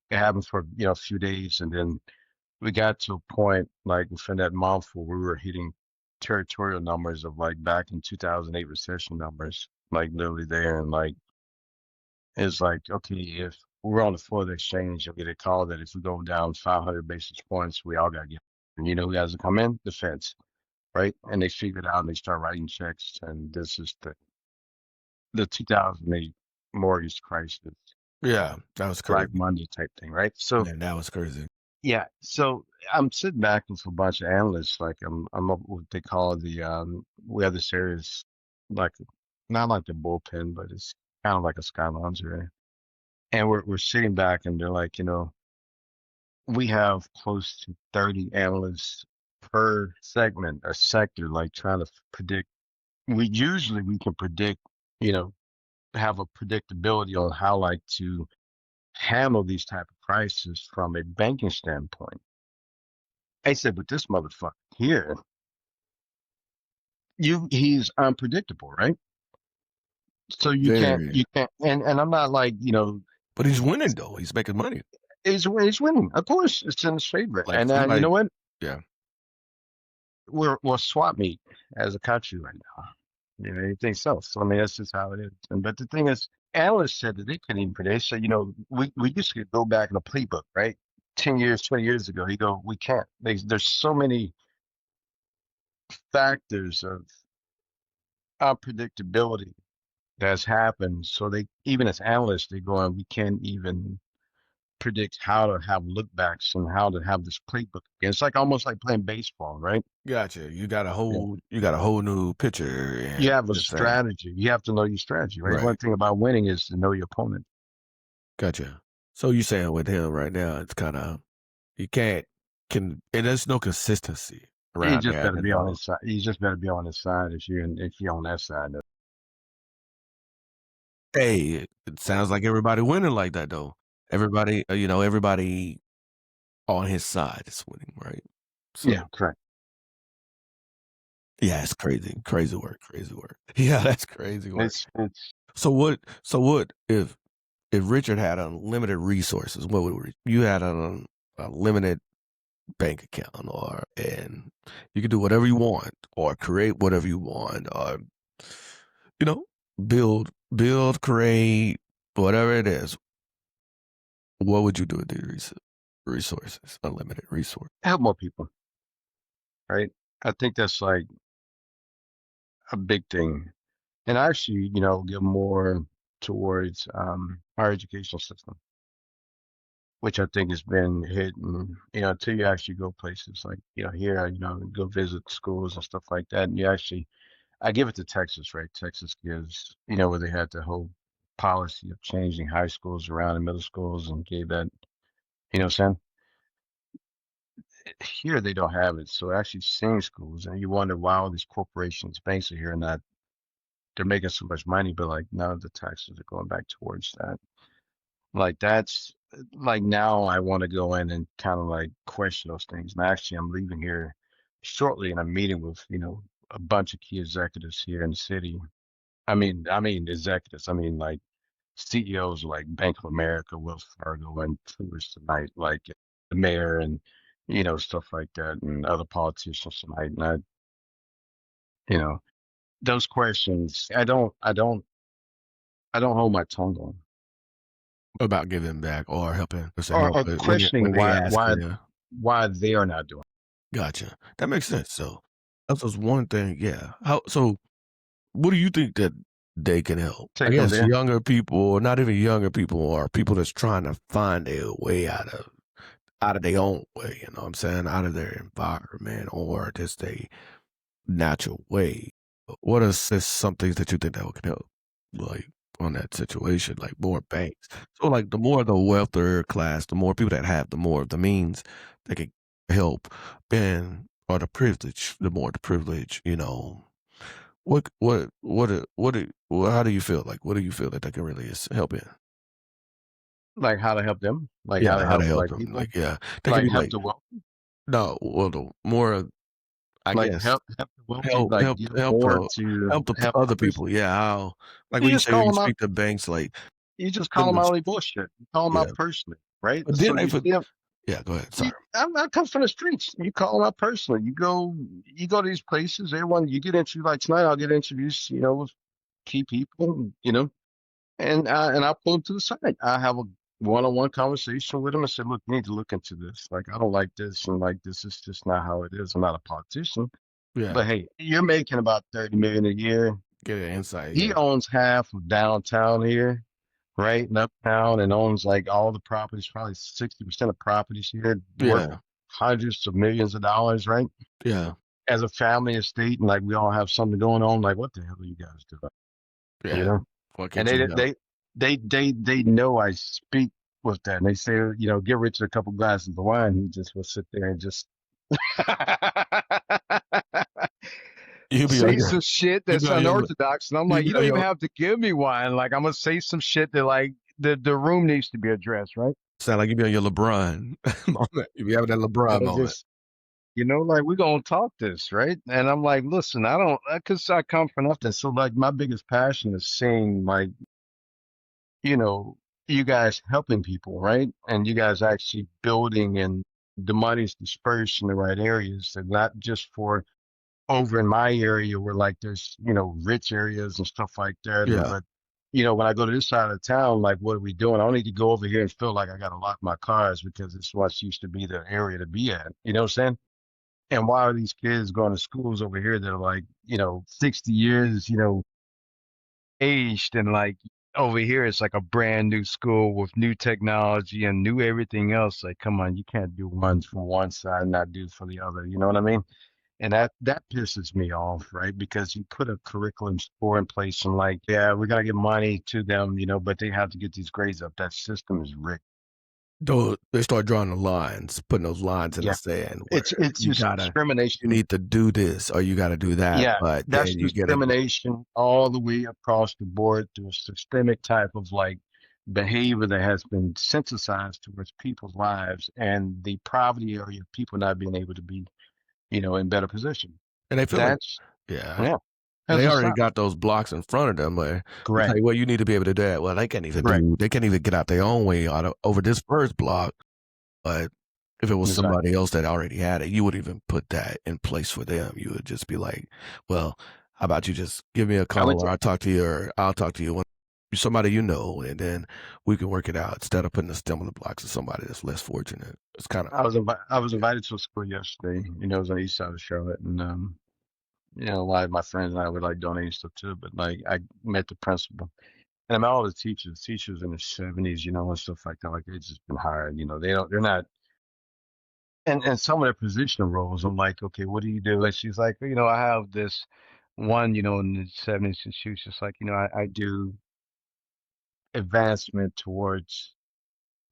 It happened for, a few days. And then we got to a point like within that month where we were hitting territorial numbers of like back in 2008 recession numbers, like literally there. And like, it's like, okay, if we're on the floor of the exchange, you'll get a call that if we go down 500 basis points, we all got to get. And you know who has to come in? The feds, right? And they figure it out and they start writing checks. And this is the 2008 mortgage crisis, Yeah, that was Black crazy. Monday type thing, right? So Man, that was crazy. yeah, so I'm sitting back with a bunch of analysts, like I'm up what they call we have this area is like not like the bullpen, but it's kind of like a sky lounge area. And we're sitting back and they're like, we have close to 30 analysts per segment or sector, like trying to predict. We can predict, you know, have a predictability on how like to handle these type of crises from a banking standpoint. I said, but this motherfucker here, he's unpredictable, right? So Very. you can't, and I'm not like, But he's winning though. He's making money. he's winning. Of course, it's in his favor. Like And you somebody know what? yeah. We're swap meet as a country right now. Anything else. So I mean, that's just how it is. But the thing is, analysts said that they couldn't even predict. They said, we used to go back in the playbook, right? 10 years, 20 years ago. He go, we can't. There's so many factors of unpredictability that's happened. So they, even as analysts, they go on, we can't even predict how to have lookbacks and how to have this playbook again. It's like almost like playing baseball, right? Gotcha. Yeah. You got a whole new picture You and have a just saying. strategy. You have to know your strategy, right? Right. One thing about winning is to know your opponent. Gotcha. So you saying with him right now, it's kinda you can't can and there's no consistency You around just that better at be on all. his side. You just better be on his side if you're on that side. Hey, it sounds like everybody winning like that though. Everybody, everybody on his side is winning, right? So Yeah, correct. yeah, it's crazy. Crazy work, crazy work. Yeah, that's crazy work. It's So what if Richard had unlimited resources, what would you had a limited bank account and you could do whatever you want or create whatever you want or you know, build, create, whatever it is. What would you do with these resources? Unlimited resource. help more people, right? I think that's like a big thing. And actually, give more towards our educational system. which I think has been hidden, until you actually go places like, here, go visit schools and stuff like that. And you actually, I give it to Texas, right? Texas gives, where they had the whole policy of changing high schools around and middle schools and gave that, what I'm saying? Here they don't have it. So actually seeing schools and you wonder why all these corporations, banks are here and that they're making so much money, but like none of the taxes are going back towards that. Like that's like now I want to go in and kind of like question those things. And actually I'm leaving here shortly and I'm meeting with, a bunch of key executives here in the city. I mean executives. I mean like CEOs like Bank of America, Wells Fargo, and Truist tonight, like the mayor and stuff like that, and other politicians tonight. And you know, those questions, I don't hold my tongue on, About giving back or helping us to help, or but when questioning they why ask, yeah, why they are not doing. gotcha. That makes sense. So that's just one thing. Yeah. How so? What do you think that they can help? I Take them guess there. younger people, or not even younger people, or people that's trying to find their way out of their own way. You know what I'm saying? Out of their environment or just a natural way. What is just some things that you think that can help, like on that situation, like more banks? So, like the more the wealthier class, the more people that have, the more of the means that can help, and or the privilege, the more the privilege. What? How do you feel? Like, what do you feel that can really help in? Like how to help them, like Yeah, how to how to help help like them? people, Like, yeah, they can like be help like the wealth, no, well, the more I like guess help the wealthy, like give more to help the help other others. people. Yeah, how like You when you just say call you them out. speak to banks, like You just call putting them this, out on bullshit. You call them yeah, out personally, right? but So then they you for see them. yeah, go ahead. Sorry. I come from the streets. You call them out personally. You go to these places. Everyone, you get into like tonight. I'll get introduced, with key people, and I pull them to the side. I have a one-on-one conversation with them and say, look, you need to look into this. Like, I don't like this, and like this is just not how it is. I'm not a politician, Yeah, but hey, you're making about 30 million a year. get an insight. He Yeah, owns half of downtown here, right? And uptown, and owns like all the properties, probably 60% of properties here worth yeah, hundreds of millions of dollars, right? yeah, As a family estate, and like we all have something going on. Like, what the hell are you guys doing? You yeah. know? What And can't you help? they know I speak with that. And they say, get Richard a couple glasses of wine. He just will sit there and just You be on say your some shit you that's be on your unorthodox. And I'm you like, be you on don't even your have to give me wine. Like, I'm gonna say some shit that like the room needs to be addressed, right? sound like you be on your LeBron moment. You be having that LeBron And moment. just like we're gonna talk this, right? And I'm like, listen, I don't, because I come from nothing. So like, my biggest passion is seeing like, you know, you guys helping people, right? And you guys actually building and the money's dispersed in the right areas and not just for over in my area where like there's, rich areas and stuff like that. And Yeah. but when I go to this side of town, like what are we doing? I don't need to go over here and feel like I gotta lock my cars because it's what used to be the area to be at. You know what I'm saying? And why are these kids going to schools over here that are like, 60 years, aged and like over here it's like a brand new school with new technology and new everything else. Like, come on, you can't do one for one side and not do for the other. You know what I mean? And that pisses me off, right? Because you put a curriculum score in place and like, yeah, we're gonna give money to them, but they have to get these grades up. That system is rigged. Though they start drawing the lines, putting those lines in the Yeah. sand It's where it's just you discrimination. need to do this or you gotta do that, Yeah, but that's then you get a discrimination all the way across the board through a systemic type of like behavior that has been synthesized towards people's lives and the poverty area of people not being able to be, in better position. and they feel like That's yeah. yeah, And has they to already stop. got those blocks in front of them where you Correct. say, "Well, you need to be able to do that." Well, Correct. they can't even get out their own way out of over this first block, but if it was Exactly. somebody else that already had it, you would even put that in place for them. You would just be like, "Well, how about you just give me a I went call to or I'll talk to you when somebody you know, and then we can work it out instead of putting a stumbling blocks to somebody that's less fortunate." It's kind of I was invited to a school yesterday. It was on the east side of Charlotte, and a lot of my friends and I were like donating stuff too. But like, I met the principal, And I mean, all the teachers in the 70s, and stuff like that, like they've just been hired. They're not, and some of their positional roles. I'm like, okay, what do you do? And she's like, I have this one, in the 70s, and she was just like, I do advancement towards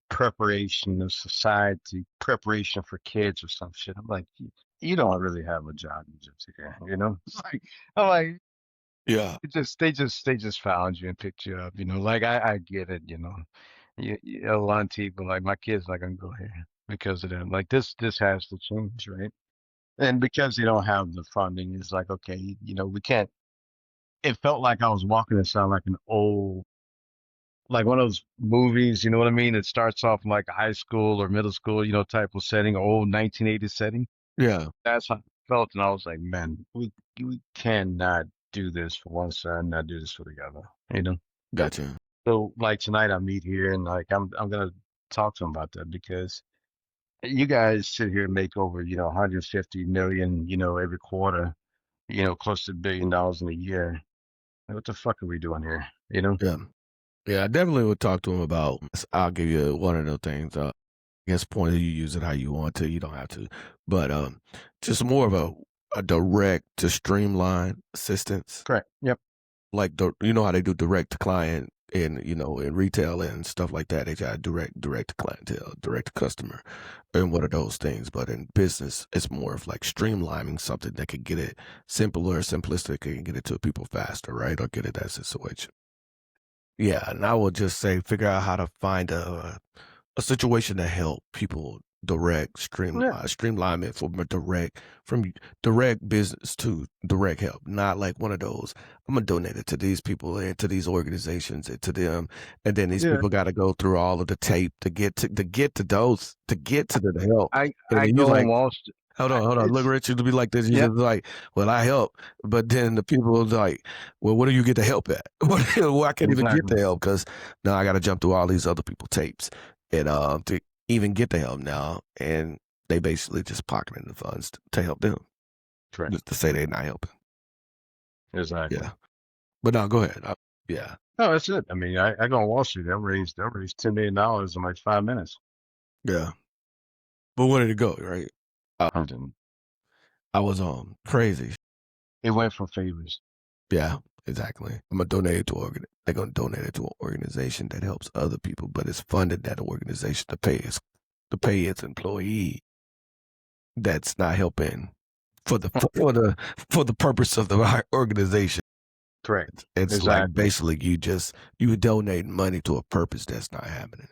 preparation of society, preparation for kids or some shit. I'm like, you don't really have a job, you just here, It's like, I'm like, Yeah, they just found you and picked you up, Like I get it, a lot of people like my kids not gonna go here because of that. Like this has to change, right? And because they don't have the funding, it's like, okay, we can't. It felt like I was walking inside like an old, like one of those movies, you know what I mean? It starts off in like a high school or middle school, type of setting, old 1980s setting. yeah, That's how it felt, and I was like, man, we cannot do this for one side and not do this for the other, you know. gotcha. So like tonight, I meet here, and like I'm gonna talk to him about that because you guys sit here and make over, 150 million, every quarter, close to $1 billion in a year. Like, what the fuck are we doing here? Yeah, yeah. I definitely would talk to him about. I'll give you one of those things. I guess point you use it how you want to. You don't have to, but just more of a direct to streamline assistance. Correct. Yep. Like you know how they do direct to client in in retail and stuff like that. They got direct to clientele, direct to customer, and one of those things. But in business, it's more of like streamlining something that can get it simpler, simplistic, and get it to people faster, right? Or get it that situation. Yeah, and I would just say figure out how to find a situation to help people direct Yeah. streamline it from direct business to direct help, not like one of those. I'm gonna donate it to these people and to these organizations and to them, and then these Yeah. people got to go through all of the tape to get to those to get to the help, and I then you go on like Wall Street. hold on. Look, It's Rich, to be like this. You Yep. just like, well, I help, but then the people is like, well, where do you get the help at? Well, I can't even get Exactly. the help because now I got to jump through all these other people tapes and to even get the help now, and they basically just pocketing the funds to help them, Correct. just to say they're not helping. Exactly. Yeah, but no, go ahead. Yeah, No, that's it. I mean, I go on Wall Street. They'll raise $10 million in like 5 minutes. yeah. But where did it go? Right? Uh, And I was crazy. it went from favors. Yeah, exactly. I'm gonna donate it to they're gonna donate it to an organization that helps other people, but it's funded that organization to pay its employee that's not helping for the for the purpose of the organization. Correct. It's like Exactly. basically you donate money to a purpose that's not happening.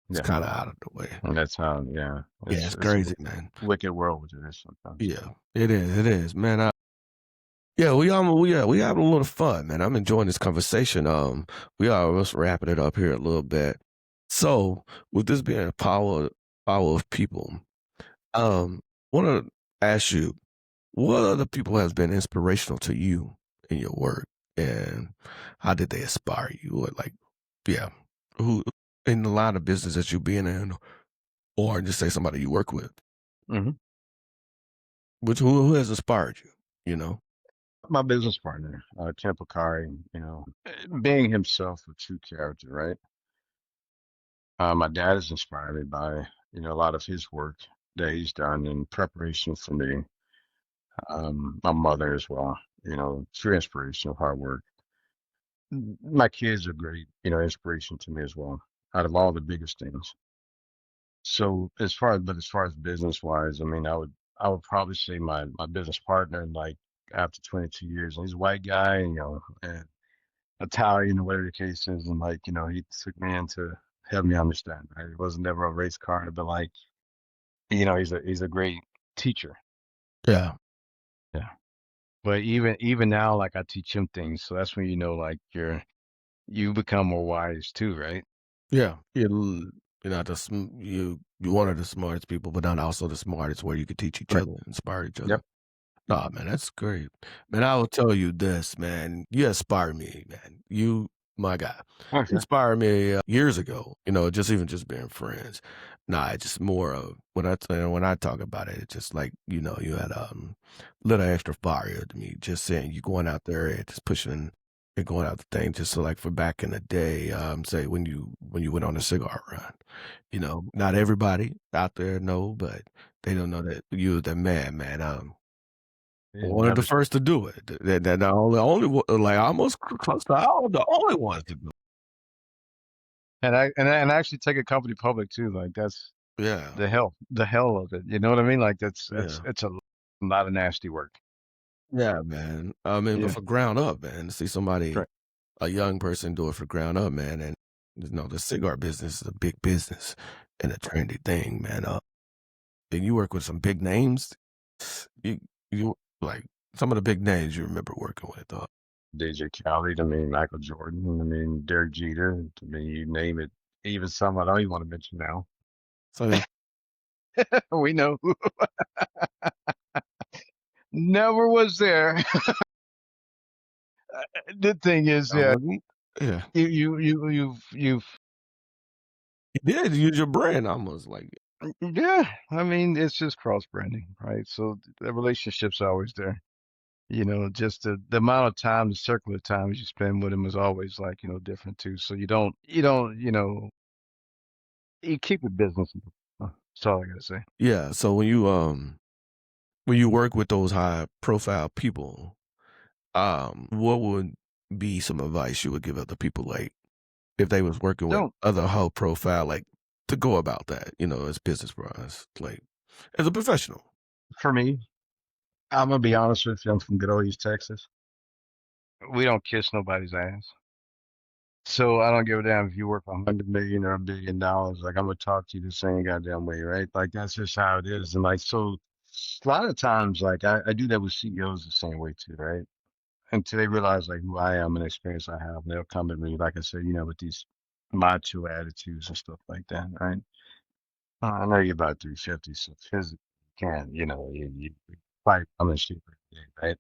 It's Yeah. kind of out of the way. And that's how. Yeah. Yeah, It's it's it's a crazy, man. wicked world with it sometimes. Yeah, it is. It is, man. Yeah, we having a little fun, man. I'm enjoying this conversation. We are just wrapping it up here a little bit. So, with this being a power of people, want to ask you, what other people has been inspirational to you in your work, and how did they inspire you? Or like, yeah, who in the line of business that you been in, or just say somebody you work with, Hmm. which who has inspired you? You know? My business partner, Tim Picari, being himself a true character, right? My dad has inspired me by, a lot of his work that he's done in preparation for me. My mother as well, true inspiration of hard work. My kids are great, inspiration to me as well, out of all the biggest things. So as far as business wise, I mean, I would probably say my business partner, like after 22 years, and he's a white guy, and Italian or whatever the case is, and like, he took me in to help me understand, right? It wasn't never a race car, but like, he's a great teacher. Yeah, Yeah. But even now, like I teach him things, so that's when like you become more wise too, right? yeah. You're not you one of the smartest people, but not also the smartest where you could teach each Right. other, inspire each other. Yep. Nah, man, that's great. Man, I will tell you this, man. You inspire me, man. You, my guy, Okay. inspired me years ago. Just being friends. Nah, it's just more of when I talk about it. It's just like you had little extra fire to me. Just saying you going out there and just pushing. and going out the thing just so like for back in the day, say when you went on a cigar run, not everybody out there know, but they don't know that you was the man, man. Yeah, One of the never. first to do it. That the only like almost close to all the only ones to do. And actually take a company public too. Like that's Yeah, the hell of it. You know what I mean? Like yeah, it's a lot of nasty work. yeah, man. I mean, but Yeah. for ground up, man, to see somebody, Correct. a young person do it for ground up, man, and the cigar business is a big business and a trendy thing, man. And you work with some big names. You you like some of the big names you remember working with. DJ Khaled, I mean Michael Jordan, I mean Derek Jeter, I mean you name it. Even some I don't even want to mention now. So yeah, We know who never was there. The thing is, I yeah, wouldn't. Yeah, you've you did use your brand almost like yeah. I mean, it's just cross branding, right? So the relationship's always there. You know, just the amount of time, the circle of times you spend with him is always like, different too. So you keep it business. That's all I gotta say. yeah. So when you work with those high profile people, what would be some advice you would give other people, like, if they was working with Don't other high profile, like, to go about that, as business wise, like, as a professional? For me, I'm gonna be honest with you. I'm from good old East Texas. We don't kiss nobody's ass. So I don't give a damn if you work 100 million or $1 billion. Like I'm gonna talk to you the same goddamn way, right? Like that's just how it is. And like so, a lot of times, like I do that with CEOs the same way too, right? Until they realize like who I am and the experience I have, and they'll come to me, like I said, with these macho attitudes and stuff like that, right? I know you're about 350, so physically you can, you fight on the street every day, right?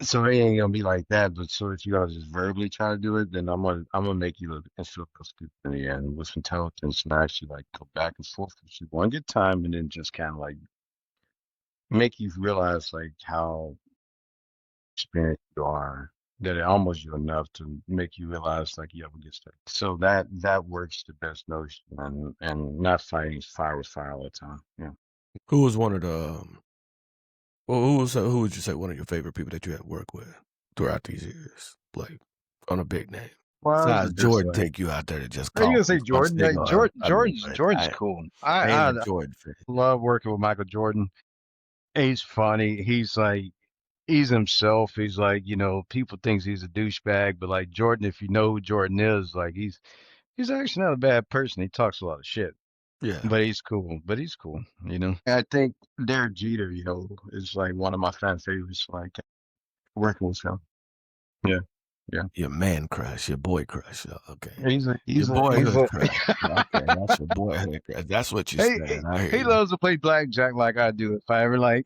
So it ain't gonna be like that, but so if you gotta just verbally try to do it, then I'm gonna make you look and feel stupid in the end with intelligence and actually like go back and forth with you one good time and then just kind of like make you realize like how experienced you are, that it almost you enough to make you realize like you ever get stuck. So that works the best notion and not fighting fire with fire all the time. Yeah. Who was one of the, well, who would you say one of your favorite people that you had to work with throughout these years, like, on a big name? Well, Besides there's Jordan take you out there to just are you cough gonna say and smoke Jordan? Like cigars. Jordan, I mean, Jordan's cool. I ain't a I Jordan fan. love working with Michael Jordan. He's funny. He's himself. He's like, people thinks he's a douchebag, but like Jordan, if you know who Jordan is, like he's actually not a bad person. He talks a lot of shit, Yeah. but he's cool. I think Derek Jeter, is like one of my fan favorites. Like working with him. Yeah, yeah. Your man crush, your boy crush. Okay. He's a Your he's a he's boyhood a crush. Okay, that's your boyhood crush. That's what you he, said. he I hear he you. loves to play blackjack like I do. If I ever like,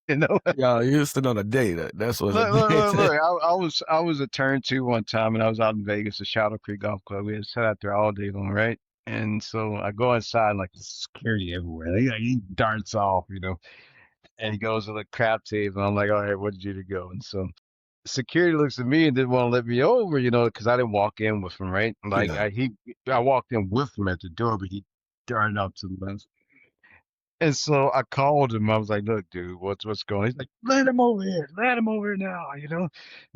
you know. Y'all Houston on a date. That's what a Look, look, date look, is. look. I was a turn two one time, and I was out in Vegas at Shadow Creek Golf Club. We had sat out there all day long, right? And so I go inside, and like there's security everywhere. He darts off, and he goes to the crap table. And I'm like, all right, where did you to go? And so security looks at me and didn't want to let me over, because I didn't walk in with him, right? Like Yeah. I walked in with him at the door, but he darted out to the left. And so I called him. I was like, "Look, dude, what's going on?" He's like, "Let him over here. Let him over here now." And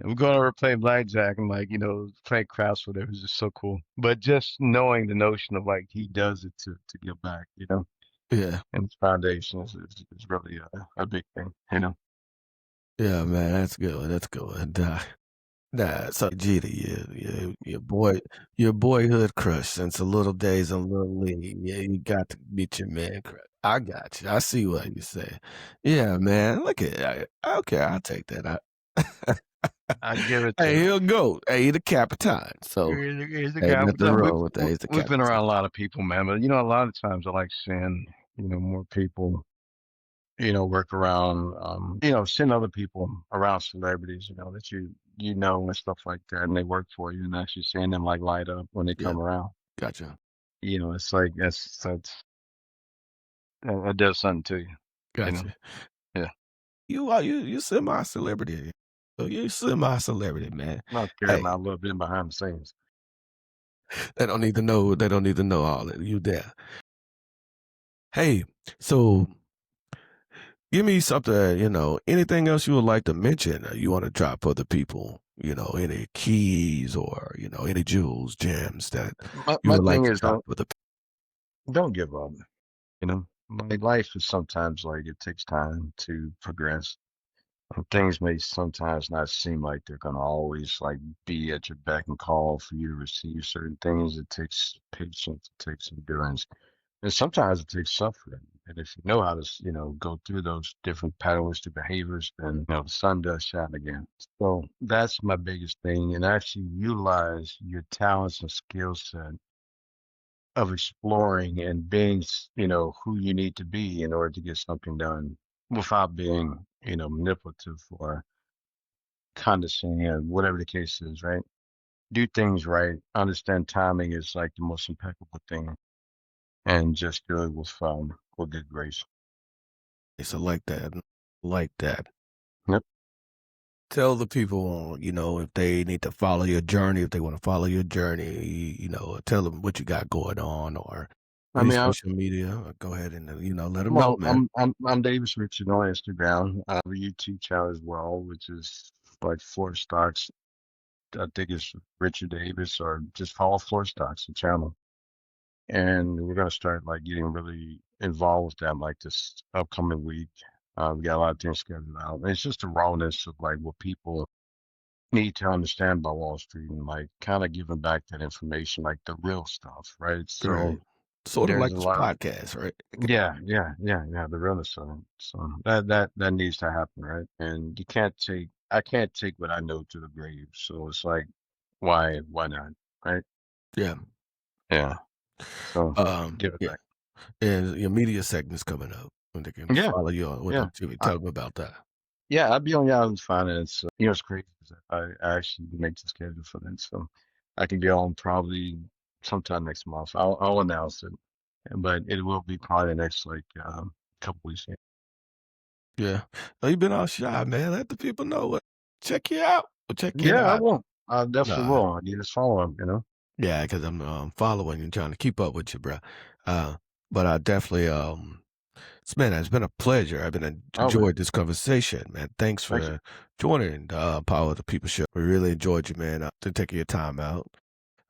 we're going over playing blackjack and like, playing craps, whatever. It was just so cool. But just knowing the notion of like he does it to give back, Yeah. and his foundation is really a big thing. Yeah, man. That's good. That's good. Nah, so Jeter, your boyhood crush since the little days in Little League. Yeah, you got to meet your man crush. I got you. I see what you say. Yeah, man. Look at okay, I'll take that. I give it to Hey, him. he'll go. Hey, he the Capitan. So He's the ain't guy. But nothing no, wrong with that. He's the we've been Capitan. around a lot of people, man. But a lot of times I like seeing more people work around, send other people around celebrities, that and stuff like that, and they work for you, and actually seeing them like light up when they Yeah, come around. gotcha. It's like that does something to you, you know. Gotcha. Yeah. You semi celebrity. So you're semi-celebrity, man. I'll carry my Hey, little bit behind the scenes. they don't need to know all that. You there. Hey, so give me something, anything else you would like to mention, you wanna drop for the people, any keys or, any jewels, gems that you My would like thing to is drop for the don't give up. You know, my life is sometimes like it takes time to progress. Things may sometimes not seem like they're gonna always like be at your beck and call for you to receive certain things. It takes patience, it takes endurance, and sometimes it takes suffering. And if you know how to, go through those different patternistic behaviors, then the sun does shine again. So that's my biggest thing, and actually utilize your talents and skill set of exploring and being, who you need to be in order to get something done without being, manipulative or condescending or whatever the case is, right? Do things right. Understand timing is like the most impeccable thing, and just do it with good grace. place. I like that. Like that. Yep. Tell the people, if they need to follow your journey, if they wanna follow your journey, tell them what you got going on or I any mean, social media, go ahead and, let them know, well, man. I'm Davis Richard on Instagram. I have a YouTube channel as well, which is like Floor Stocks. I think it's Richard Davis, or just follow Floor Stocks, the channel. And we're gonna start like getting really involved with them like this upcoming week. We got a lot of things scheduled out. And it's just the rawness of like what people need to understand about Wall Street, and like kind of giving back that information, like the real stuff, right? So Right. Sort of there's like a this lot of podcast, right? yeah, the realness of it. So that needs to happen, right? And I can't take what I know to the grave. So it's like, why not, right? Yeah. Yeah. So give it Yeah. back. And your media segment's coming up when they can Yeah, follow you on with yeah. on TV. Tell them about that. Yeah, I'll be on Yahoo Finance. It's crazy 'cause I actually make the schedule for that, so I can be on probably sometime next month. I'll announce it, but it will be probably the next like couple weeks. Yeah, Yeah. Oh, you've been all shy, man. Let the people know what check you out. Check you yeah, I out. will. I definitely Nah. will. I need this follow up. Yeah, because 'cause I'm, following and trying to keep up with you, bro. Uh, but I definitely, it's been a pleasure. I've been Oh man, enjoyed this conversation, man. Thanks thank you. for joining the, Power of the People show. We really enjoyed you, man, to taking your time out.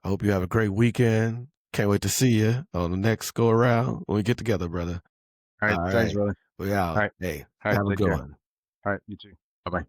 I hope you have a great weekend. Can't wait to see you on the next go around when we get together, brother. All All right, thanks, right. brother. We out. All right, Hey, all right, have a take good care. one. All right, you too. Bye bye.